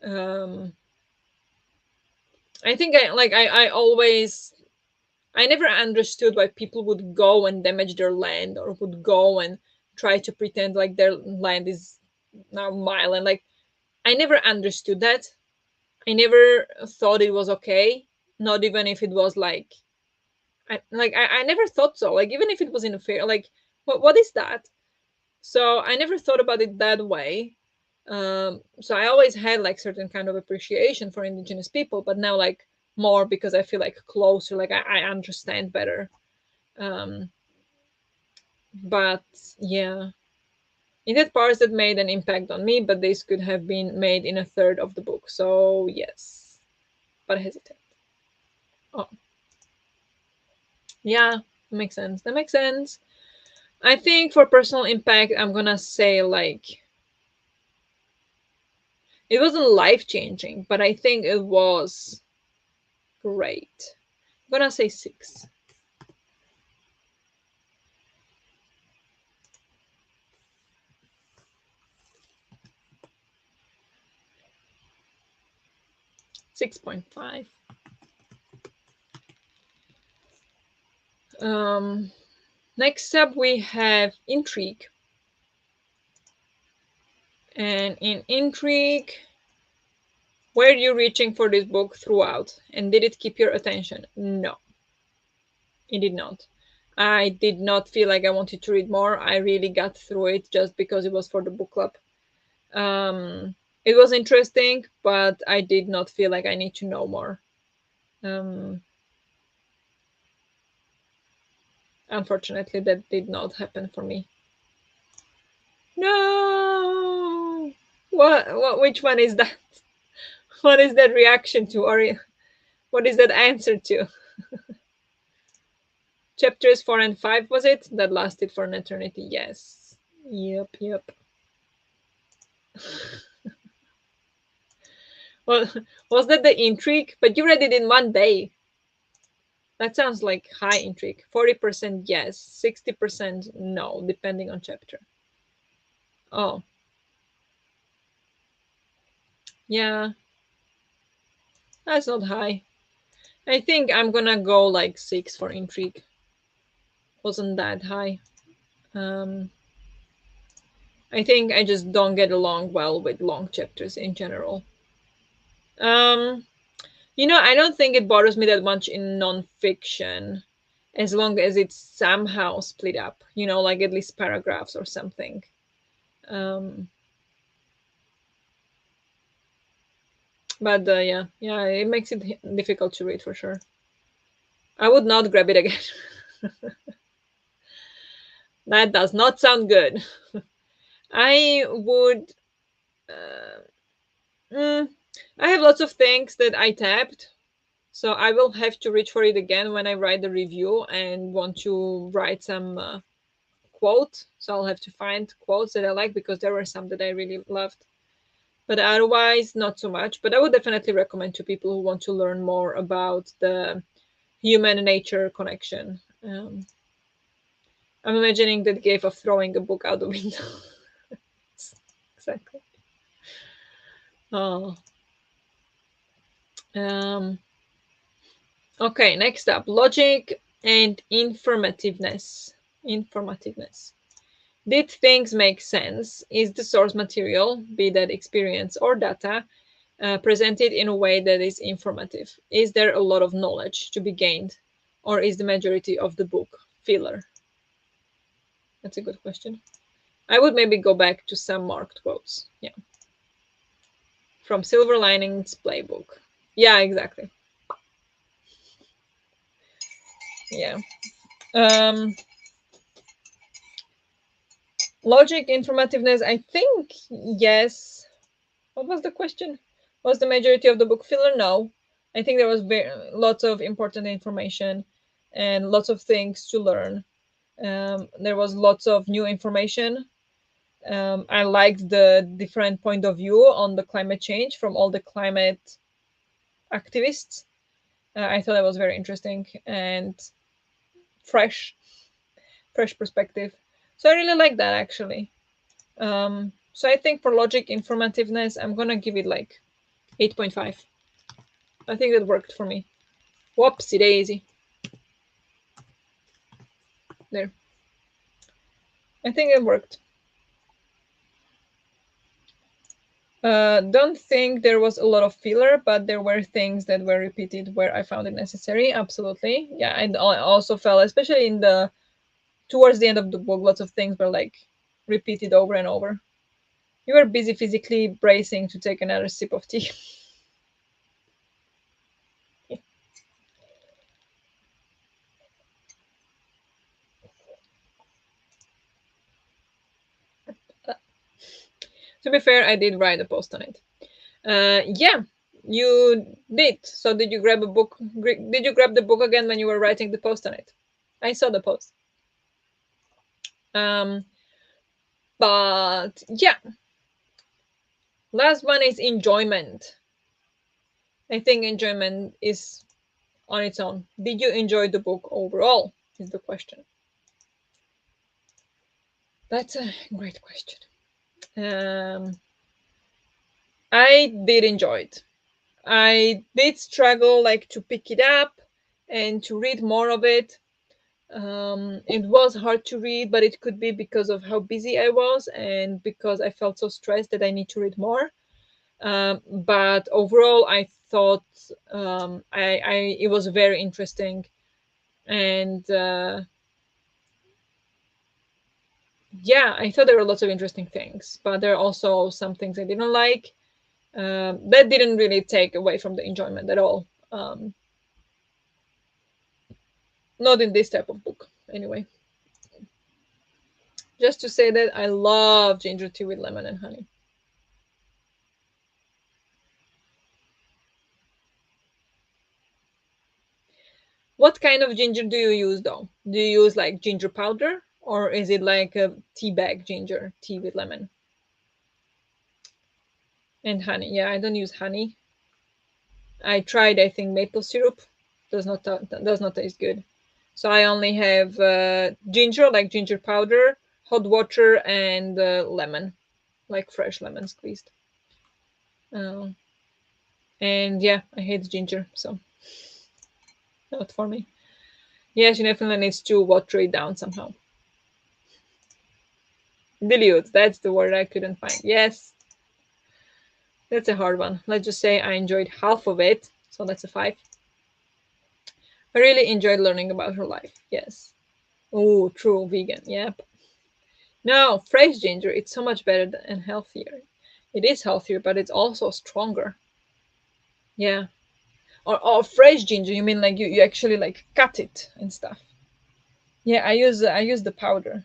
Um, I think I never understood why people would go and damage their land, or would go and try to pretend like their land is now mine. And like, I never understood that. I never thought it was okay. Not even if it was like, I never thought so. Like, even if it was in a fair, like, what is that? So I never thought about it that way. So I always had like certain kind of appreciation for indigenous people, but now like more, because I feel like closer, like I understand better. Um, but yeah, it had parts that made an impact on me, but this could have been made in a third of the book. So yes, but I hesitate. Oh, yeah, makes sense. That makes sense. I think for personal impact, I'm gonna say like it wasn't life changing, but I think it was great. I'm gonna say 6. 6.5. Um, Next up, we have intrigue. And in intrigue, were you reaching for this book throughout? And did it keep your attention? No, it did not. I did not feel like I wanted to read more. I really got through it just because it was for the book club. It was interesting, but I did not feel like I need to know more. Unfortunately, that did not happen for me. No! What? Which one is that? What is that reaction to? Or what is that answer to? Chapters 4 and 5, was it? That lasted for an eternity. Yes. Yep. Well, was that the intrigue? But you read it in one day. That sounds like high intrigue. 40% yes, 60% no, depending on chapter. Oh, yeah, that's not high. I think I'm gonna go like 6 for intrigue. Wasn't that high. Um, I think I just don't get along well with long chapters in general. Um, I don't think it bothers me that much in nonfiction, as long as it's somehow split up, like at least paragraphs or something. Um, but yeah, it makes it difficult to read for sure. I would not grab it again. That does not sound good. I would. Uh, I have lots of things that I tapped, so I will have to reach for it again when I write the review and want to write some quote. So I'll have to find quotes that I like because there were some that I really loved. But otherwise, not so much. But I would definitely recommend to people who want to learn more about the human nature connection. I'm imagining that gif of throwing a book out the window. Exactly. Oh. Okay, next up, logic and informativeness. Informativeness. Did things make sense? Is the source material, be that experience or data, presented in a way that is informative? Is there a lot of knowledge to be gained? Or is the majority of the book filler? That's a good question. I would maybe go back to some marked quotes. Yeah. From Silver Linings Playbook. Yeah, exactly. Yeah. Logic, informativeness, I think yes. What was the question? Was the majority of the book filler? No. I think there was lots of important information and lots of things to learn. There was lots of new information. I liked the different point of view on the climate change from all the climate activists. I thought that was very interesting and fresh perspective. So I really like that actually. So I think for logic informativeness, I'm gonna give it like 8.5. I think that worked for me. Whoopsie daisy. There. I think it worked. Don't think there was a lot of filler, but there were things that were repeated where I found it necessary. Absolutely. Yeah, and I also felt, especially towards the end of the book, lots of things were like repeated over and over. You were busy physically bracing to take another sip of tea. To be fair, I did write a post on it. Yeah, you did. So did you grab a book? Did you grab the book again when you were writing the post on it? I saw the post. But yeah, last one is enjoyment. I think enjoyment is on its own. Did you enjoy the book overall? Is the question. That's a great question. I did enjoy it. I did struggle like to pick it up and to read more of it. It was hard to read, but it could be because of how busy I was and because I felt so stressed that I need to read more. But overall, I thought it was very interesting, and yeah, I thought there were lots of interesting things, but there are also some things I didn't like. That didn't really take away from the enjoyment at all. Not in this type of book, anyway. Just to say that I love ginger tea with lemon and honey. What kind of ginger do you use though? Do you use like ginger powder or is it like a tea bag ginger tea with lemon and honey? Yeah, I don't use honey. I tried, I think, maple syrup. Does not taste good. So I only have ginger, like ginger powder, hot water, and lemon, like fresh lemon squeezed. Uh, and yeah, I hate ginger, so not for me. Yeah, she definitely needs to water it down somehow. Dilute, that's the word I couldn't find. Yes, that's a hard one. Let's just say I enjoyed half of it, so that's a 5. I really enjoyed learning about her life. Yes. Oh, true, vegan. Yep. No, fresh ginger, it's so much better and healthier. It is healthier, but it's also stronger. Yeah. Or fresh ginger, you mean like you actually like cut it and stuff. Yeah, I use the powder.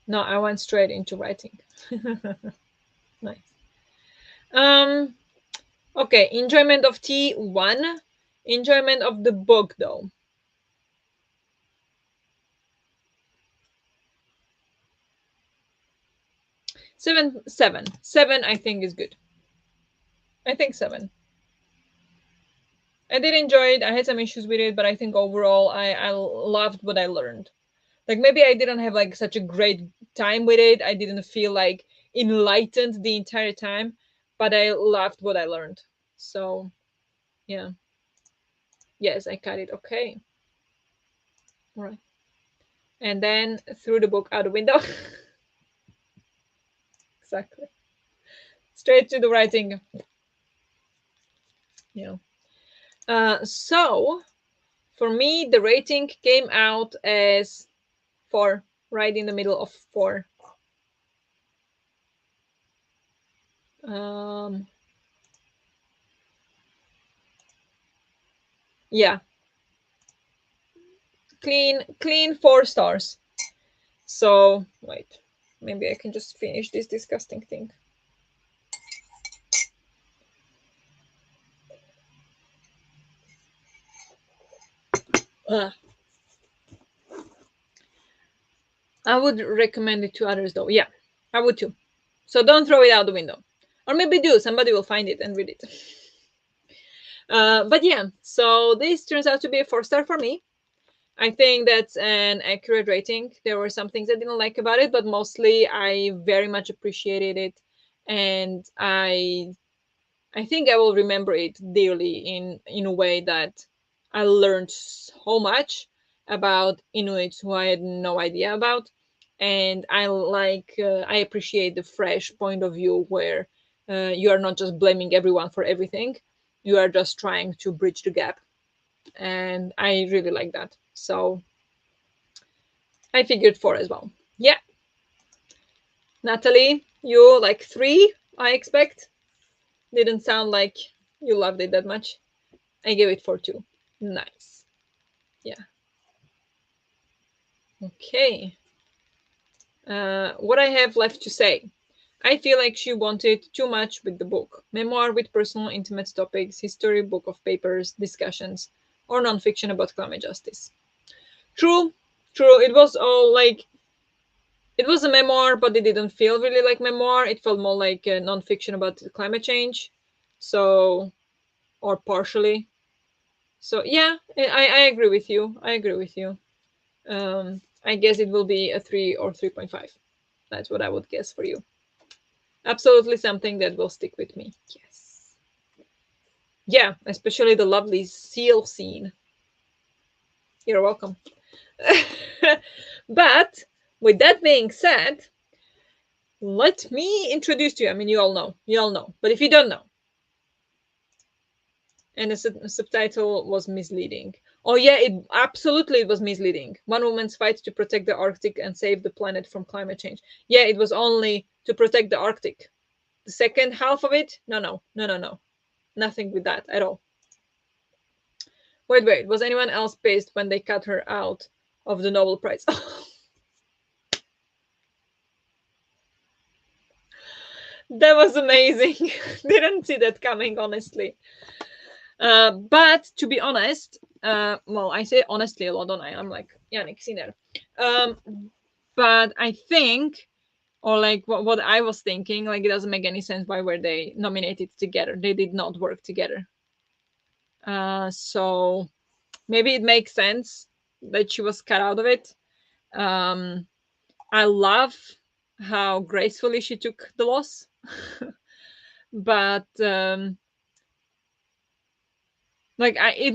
No, I went straight into writing. Nice. Um okay, enjoyment of tea 1. Enjoyment of the book though. 7. I think is good. I think 7. I did enjoy it. I had some issues with it, but I think overall I loved what I learned. Like maybe I didn't have like such a great time with it. I didn't feel like enlightened the entire time, but I loved what I learned. So yeah. Yes, I cut it. Okay. All right. And then threw the book out the window. Exactly. Straight to the writing. Yeah. So for me, the rating came out as 4, right in the middle of 4. Um, yeah, clean 4 stars. So wait, maybe I can just finish this disgusting thing. Ugh. I would recommend it to others though. Yeah, I would too. So don't throw it out the window, or maybe do. Somebody will find it and read it. But yeah, so this turns out to be a 4 star for me. I think that's an accurate rating. There were some things I didn't like about it, but mostly I very much appreciated it, and I think I will remember it dearly in a way that I learned so much about Inuits who I had no idea about, and I appreciate the fresh point of view where you are not just blaming everyone for everything, you are just trying to bridge the gap, and I really like that. So I figured 4 as well. Yeah, Natalie, you like 3, I expect. Didn't sound like you loved it that much. I gave it 4 too. Nice. Yeah. Okay. What I have left to say. I feel like she wanted too much with the book. Memoir with personal, intimate topics, history, book of papers, discussions, or nonfiction about climate justice. True, true. It was all like it was a memoir, but it didn't feel really like memoir. It felt more like a nonfiction about climate change. So, or partially. So yeah, I agree with you. I agree with you. I guess it will be a 3 or 3.5. That's what I would guess for you. Absolutely something that will stick with me. Yes. Yeah, especially the lovely seal scene. You're welcome. But with that being said, let me introduce to you. I mean, you all know. But if you don't know, and the subtitle was misleading. Oh yeah, it was misleading. One woman's fight to protect the Arctic and save the planet from climate change. Yeah, it was only to protect the Arctic. The second half of it, no, nothing with that at all. Wait, was anyone else pissed when they cut her out of the Nobel Prize? That was amazing. Didn't see that coming, honestly. But to be honest, well, I say honestly a lot, don't I? I'm like Yannick Sinner. Um, but I think, or like what I was thinking, like it doesn't make any sense why were they nominated together. They did not work together. So maybe it makes sense that she was cut out of it. Um, I love how gracefully she took the loss, but it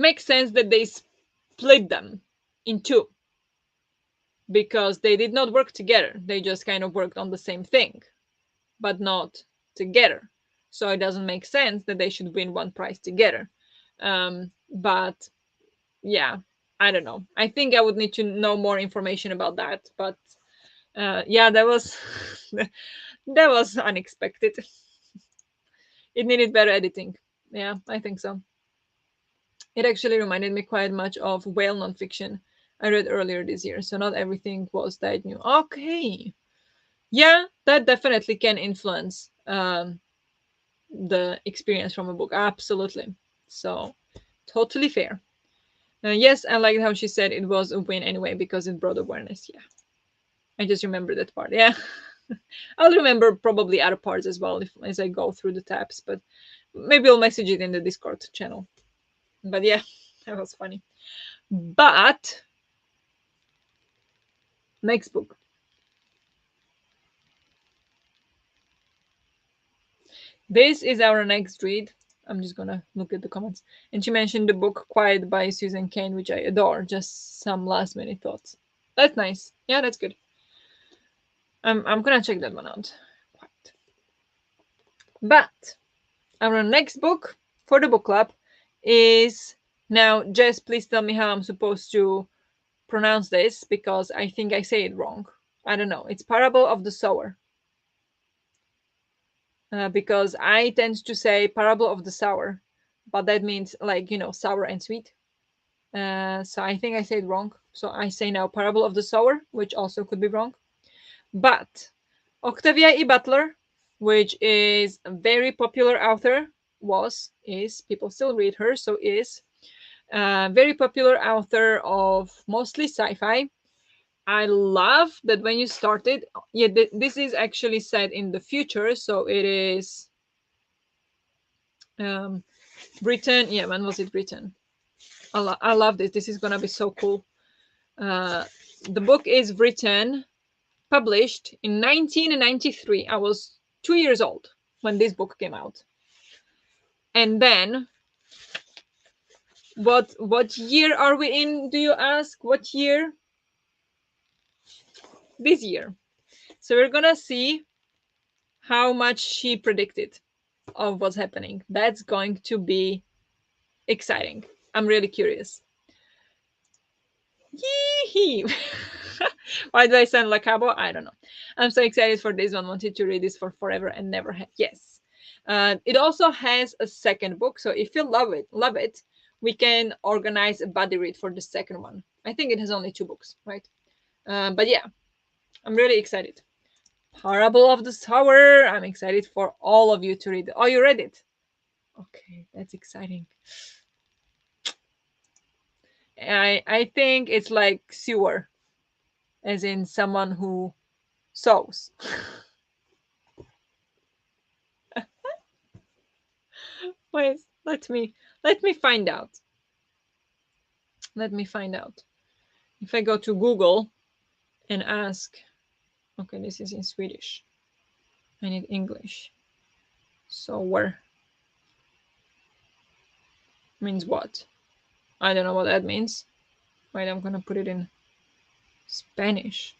makes sense that they split them in two because they did not work together. They just kind of worked on the same thing, but not together. So it doesn't make sense that they should win one prize together. But yeah, I don't know. I think I would need to know more information about that. But yeah, that was that was unexpected. It needed better editing. Yeah, I think so. It actually reminded me quite much of whale nonfiction I read earlier this year. So not everything was that new. Okay. Yeah, that definitely can influence the experience from a book. Absolutely. So totally fair. Yes, I liked how she said it was a win anyway because it brought awareness. Yeah, I just remember that part. Yeah, I'll remember probably other parts as well as I go through the tabs, but maybe I'll message it in the Discord channel. But yeah, that was funny. But next book. This is our next read. I'm just gonna look at the comments. And she mentioned the book Quiet by Susan Cain, which I adore. Just some last minute thoughts. That's nice. Yeah, that's good. I'm gonna check that one out. Quiet. But our next book for the book club is now. Jess, please tell me how I'm supposed to pronounce this because I think I say it wrong. I don't know. It's Parable of the Sower. Because I tend to say Parable of the Sour, but that means like sour and sweet. So I think I said wrong. So I say now Parable of the Sower, which also could be wrong. But Octavia E. Butler, which is a very popular author, people still read her, so is a very popular author of mostly sci-fi. I love that when you started, yeah, this is actually set in the future, so it is um, Britain. Yeah, when was it written? I love this. This is gonna be so cool. The book is written, published in 1993. I was 2 years old when this book came out. And then, what year are we in? Do you ask? What year? This year. So we're gonna see how much she predicted of what's happening. That's going to be exciting. I'm really curious. Yee Why do I sound like Cabo? I don't know. I'm so excited for this one. Wanted to read this for forever and never had. Yes. It also has a second book. So if you love it, we can organize a buddy read for the second one. I think it has only 2 books, right? But yeah, I'm really excited. Parable of the Sower. I'm excited for all of you to read it. Oh, you read it? Okay, that's exciting. I think it's like sewer, as in someone who sews. Wait, let me find out. Let me find out. If I go to Google and ask, okay, this is in Swedish. I need English. So where? means what? I don't know what that means. Wait, I'm gonna put it in Spanish.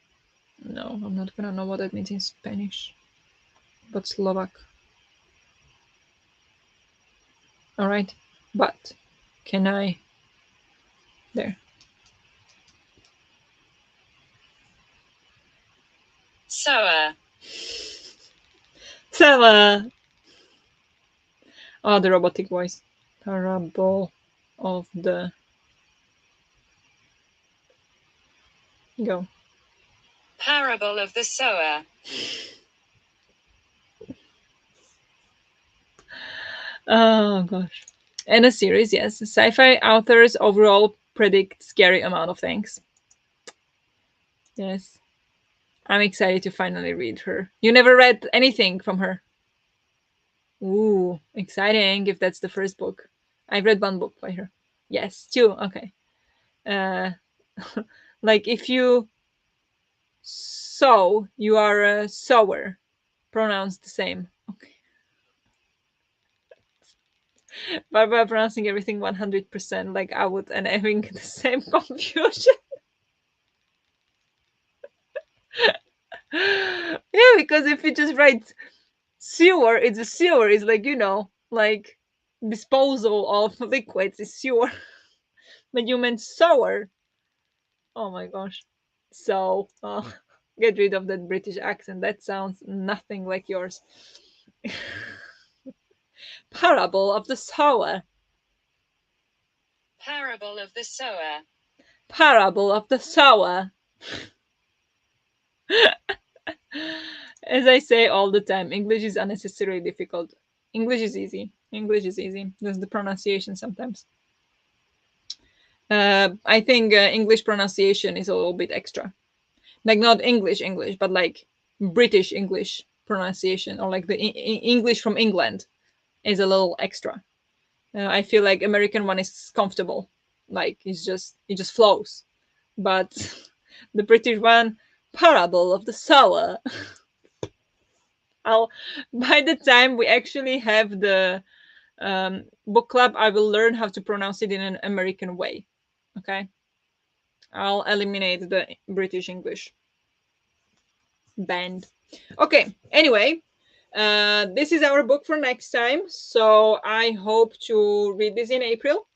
No, I'm not gonna know what that means in Spanish. But Slovak. Alright. But can I there? Sower. Sower. Oh, the robotic voice. Parable of the go. Parable of the sower. Oh gosh. And a series, yes. Sci-fi authors overall predict scary amount of things. Yes. I'm excited to finally read her. You never read anything from her? Ooh, exciting if that's the first book. I've read one book by her. Yes, two. Okay. Uh like if you sow, you are a sower. Pronounced the same. Okay. But by pronouncing everything 100% like I would and having the same confusion. Yeah, because if you just write sewer, it's a sewer. It's like, like disposal of liquids is sewer. But you meant sour. Oh my gosh. So, get rid of that British accent. That sounds nothing like yours. Parable of the sower. Parable of the sower. Parable of the sower. As I say all the time, English is unnecessarily difficult. English is easy. English is easy. There's the pronunciation sometimes. I think English pronunciation is a little bit extra. Like not English, but like British English pronunciation, or like the English from England is a little extra. I feel like American one is comfortable, like it just flows. But the British one, parable of the sower. I'll by the time we actually have the book club, I will learn how to pronounce it in an American way. Okay, I'll eliminate the British English band. Okay, anyway, this is our book for next time. So I hope to read this in April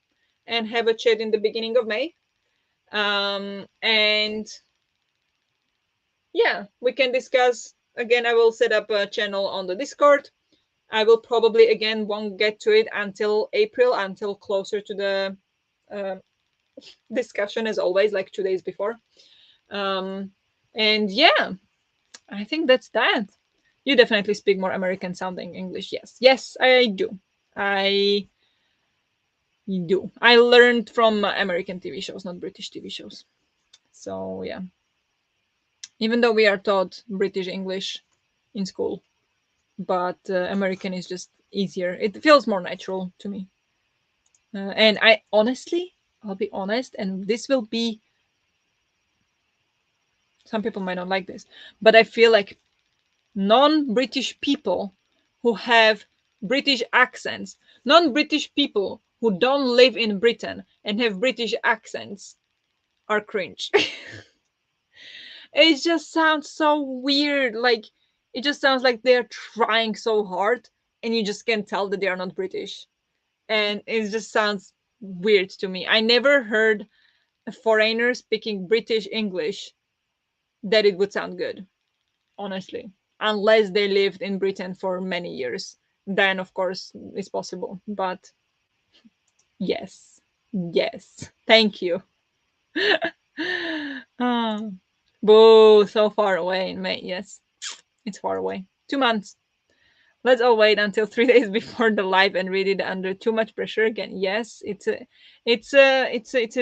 and have a chat in the beginning of May. And yeah, we can discuss again. I will set up a channel on the Discord. I will probably again won't get to it until April, until closer to the uh, discussion, as always, like 2 days before. And yeah, I think that's that. You definitely speak more American sounding English. Yes, yes, I do. I do. I learned from American TV shows, not British TV shows. So yeah, even though we are taught British English in school, but American is just easier. It feels more natural to me. And I honestly, I'll be honest, and this will be, some people might not like this, but I feel like non British people who have British accents, non British people who don't live in Britain and have British accents are cringe. It just sounds so weird. Like, it just sounds like they're trying so hard and you just can tell that they are not British. And it just sounds weird to me. I never heard a foreigner speaking British English that it would sound good, honestly, unless they lived in Britain for many years. Then, of course, it's possible. But yes, yes, thank you. Oh, boo, so far away in May. Yes, it's far away. 2 months. Let's all wait until 3 days before the live and read it under too much pressure again. Yes, it's a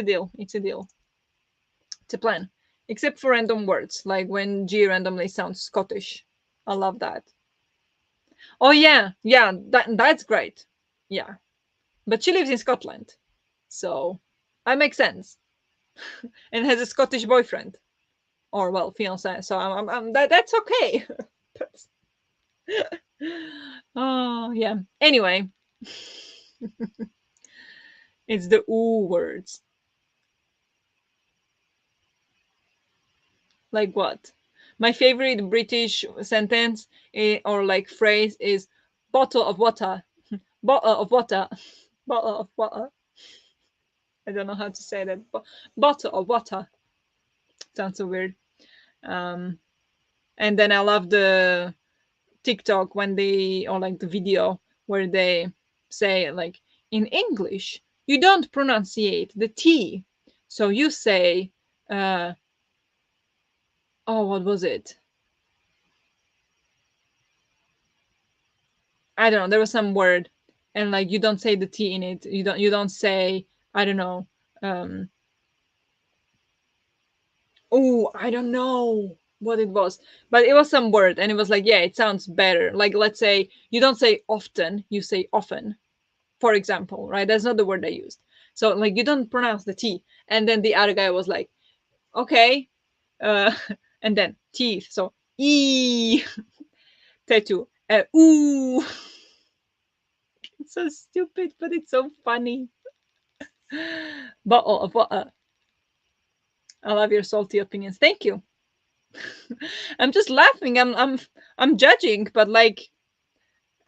deal. It's a deal. It's a plan. Except for random words, like when G randomly sounds Scottish. I love that. Oh yeah, yeah, that's great. Yeah, but she lives in Scotland, so that makes sense, and has a Scottish boyfriend, or well, fiance. So that's okay. Oh yeah. Anyway, It's the ooh words. Like what? My favorite British sentence or like phrase is bottle of water. Bottle of water. Bottle of water. I don't know how to say that. Bottle of water. Sounds so weird. Um, and then I love the TikTok when they, or like the video where they say, like, in English, you don't pronunciate the T. So you say, uh, oh, what was it? I don't know. There was some word, and like you don't say the T in it. You don't say, I don't know. Um, oh, I don't know what it was, but it was some word, and it was like, yeah, it sounds better. Like, let's say you don't say often, you say often, for example, right? That's not the word I used. So like you don't pronounce the T. And then the other guy was like, okay, uh, and then teeth. So e tattoo. Ooh, it's so stupid, but it's so funny. Bottle of water. I love your salty opinions. Thank you. I'm just laughing. I'm judging, but like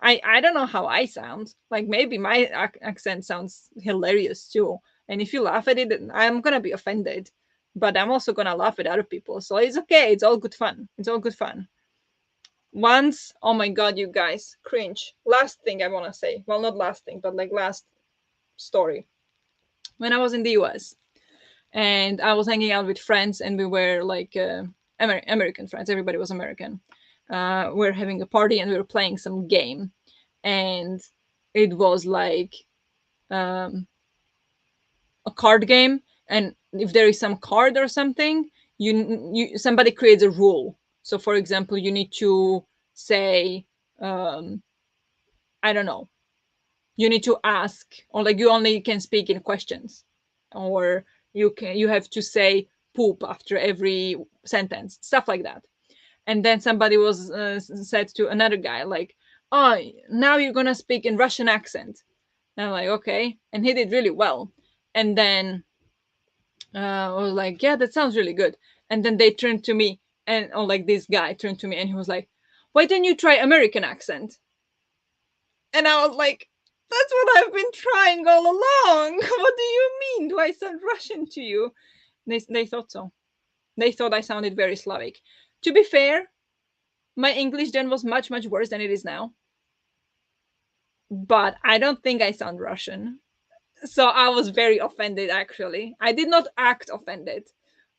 I don't know how I sound. Like maybe my accent sounds hilarious too. And if you laugh at it, then I'm gonna be offended. But I'm also gonna laugh at other people. So it's okay. It's all good fun. It's all good fun. Once, oh my god, you guys, cringe. Last thing I wanna say. Well, not last thing, but like last story. When I was in the US and I was hanging out with friends, and we were like American friends. Everybody was American. We are having a party and we were playing some game, and it was like um, a card game. And if there is some card or something, you somebody creates a rule. So, for example, you need to say, um, I don't know, you need to ask, or like you only can speak in questions, or you have to say poop after every sentence, stuff like that. And then somebody was said to another guy like, oh, now you're gonna speak in Russian accent. And I'm like, okay. And he did really well. And then I was like, yeah, that sounds really good. And then they turned to me, and or like this guy turned to me and he was like, why don't you try American accent? And I was like, that's what I've been trying all along. What do you mean? Do I sound Russian to you? They thought so. They thought I sounded very Slavic. To be fair, my English then was much, much worse than it is now. But I don't think I sound Russian. So I was very offended, actually. I did not act offended,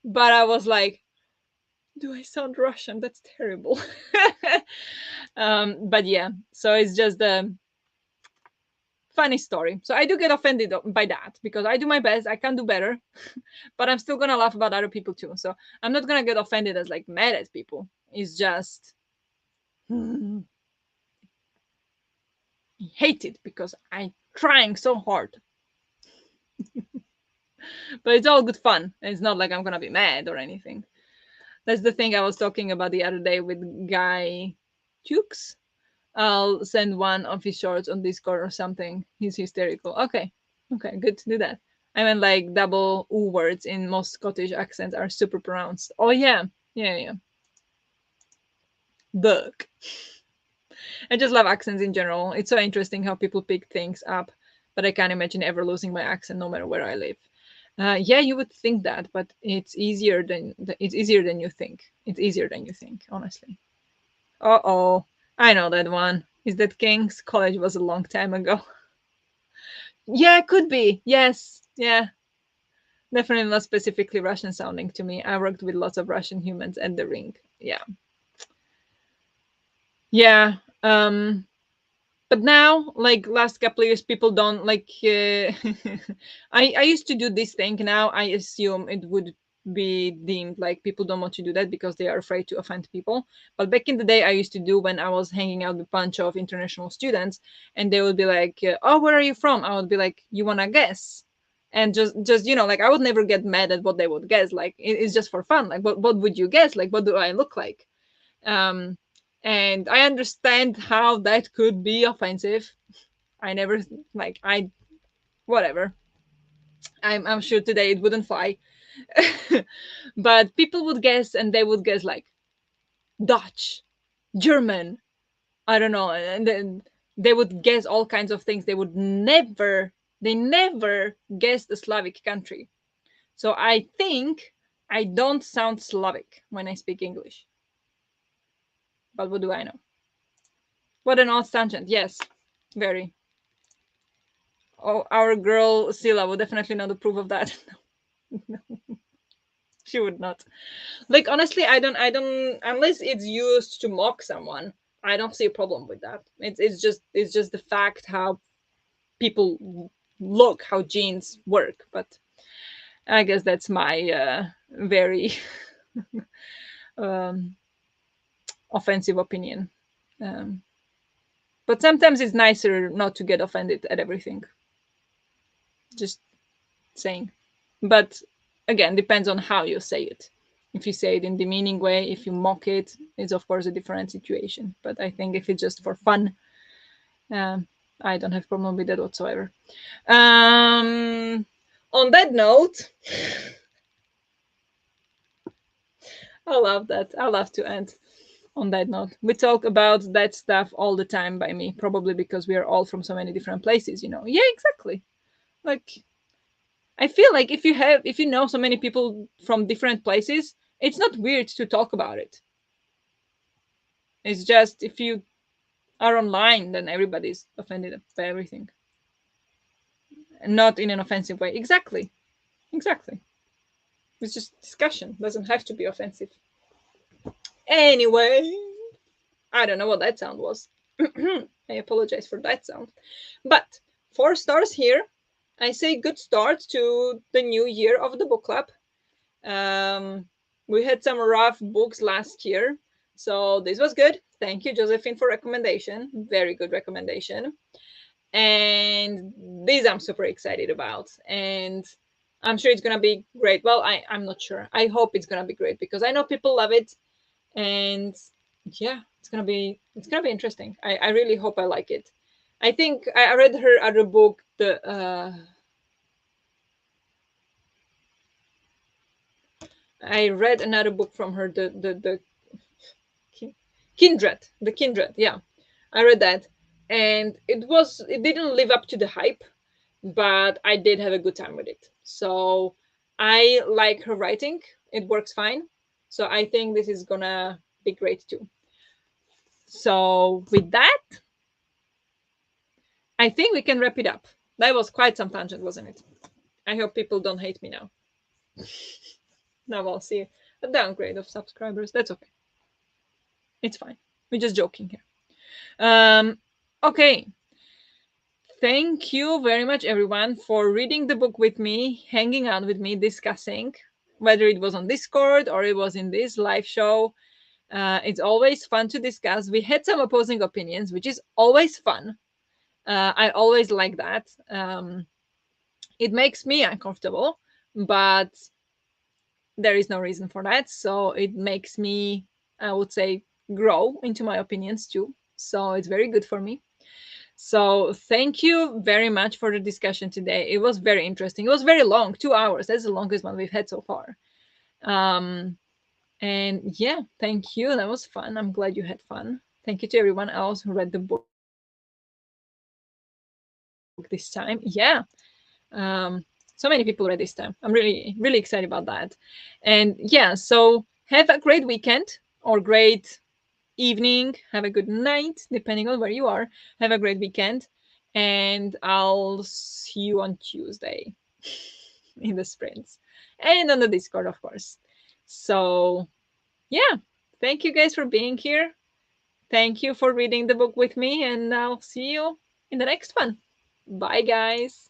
but I was like, do I sound Russian? That's terrible. But yeah, so it's just a funny story. So I do get offended by that because I do my best. I can do better, but I'm still gonna laugh about other people too. So I'm not gonna get offended as like mad at people. It's just I hate it because I'm trying so hard. But it's all good fun. It's not like I'm gonna be mad or anything. That's the thing I was talking about the other day with Guy Tukes. I'll send one of his shorts on Discord or something. He's hysterical. Okay. Okay, good to do that. I mean, like double U words in most Scottish accents are super pronounced. Oh, yeah. Yeah, yeah. Book. I just love accents in general. It's so interesting how people pick things up, but I can't imagine ever losing my accent no matter where I live. Yeah, you would think that, but it's easier than you think. It's easier than you think, honestly. Uh-oh. I know that one. Is that King's College was a long time ago. Yeah, could be. Yes. Yeah. Definitely not specifically Russian sounding to me. I worked with lots of Russian humans at the ring. Yeah. Yeah. But now, like last couple of years, people don't like I used to do this thing. Now I assume it would be deemed like people don't want to do that because they are afraid to offend people. But back in the day, I used to do when I was hanging out with a bunch of international students, and they would be like, oh, where are you from? I would be like, you want to guess? And just like I would never get mad at what they would guess. Like it's just for fun. Like what would you guess? Like what do I look like? um and I understand how that could be offensive. I never, like, I whatever. I'm sure today it wouldn't fly. But people would guess, and they would guess like Dutch, German, I don't know, and then they would guess all kinds of things. They never guessed a Slavic country. So I think I don't sound Slavic when I speak English. But what do I know? What an odd tangent. Yes, very. Oh, our girl Sila would definitely not approve of that. She would not. Like honestly, I don't unless it's used to mock someone. I don't see a problem with that. It's just the fact how people look, how genes work. But I guess that's my very um, offensive opinion. Um, but sometimes it's nicer not to get offended at everything. Just saying. But again, depends on how you say it. If you say it in demeaning way, if you mock it, it's of course a different situation. But I think if it's just for fun, um, I don't have problem with that whatsoever. On that note, I love that. I love to end on that note. We talk about that stuff all the time by me, probably because we are all from so many different places, you know. Yeah, exactly. Like I feel like if you know so many people from different places, it's not weird to talk about it. It's just if you are online, then everybody's offended by everything. And not in an offensive way. Exactly. Exactly. It's just discussion. Doesn't have to be offensive. Anyway, I don't know what that sound was. I apologize for that sound. But 4 stars here. I say good start to the new year of the book club. Um, we had some rough books last year, so this was good. Thank you, Josephine, for recommendation. Very good recommendation. And this I'm super excited about. And I'm sure it's gonna be great. Well, I'm not sure. I hope it's gonna be great because I know people love it. And yeah, it's gonna be interesting. I really hope I like it. I think I read her other book, the I read another book from her, the Kindred, the Kindred. Yeah, I read that, and it didn't live up to the hype, but I did have a good time with it. So I like her writing. It works fine. So I think this is gonna be great too. So with that, I think we can wrap it up. That was quite some tangent, wasn't it? I hope people don't hate me now. Now I'll see a downgrade of subscribers. That's okay. It's fine. We're just joking here. Okay. Thank you very much, everyone, for reading the book with me, hanging out with me, discussing, whether it was on Discord or it was in this live show. It's always fun to discuss. We had some opposing opinions, which is always fun. I always like that. It makes me uncomfortable, but there is no reason for that. So it makes me, I would say, grow into my opinions too. So it's very good for me. So thank you very much for the discussion today. It was very interesting. It was very long, 2 hours. That's the longest one we've had so far. Um, and yeah, thank you. That was fun. I'm glad you had fun. Thank you to everyone else who read the book this time. Yeah. So many people read this time. I'm really excited about that. And yeah, so have a great weekend or great evening. Have a good night, depending on where you are. Have a great weekend. And I'll see you on Tuesday in the sprints and on the Discord, of course. So, yeah, thank you guys for being here. Thank you for reading the book with me, and I'll see you in the next one. Bye, guys.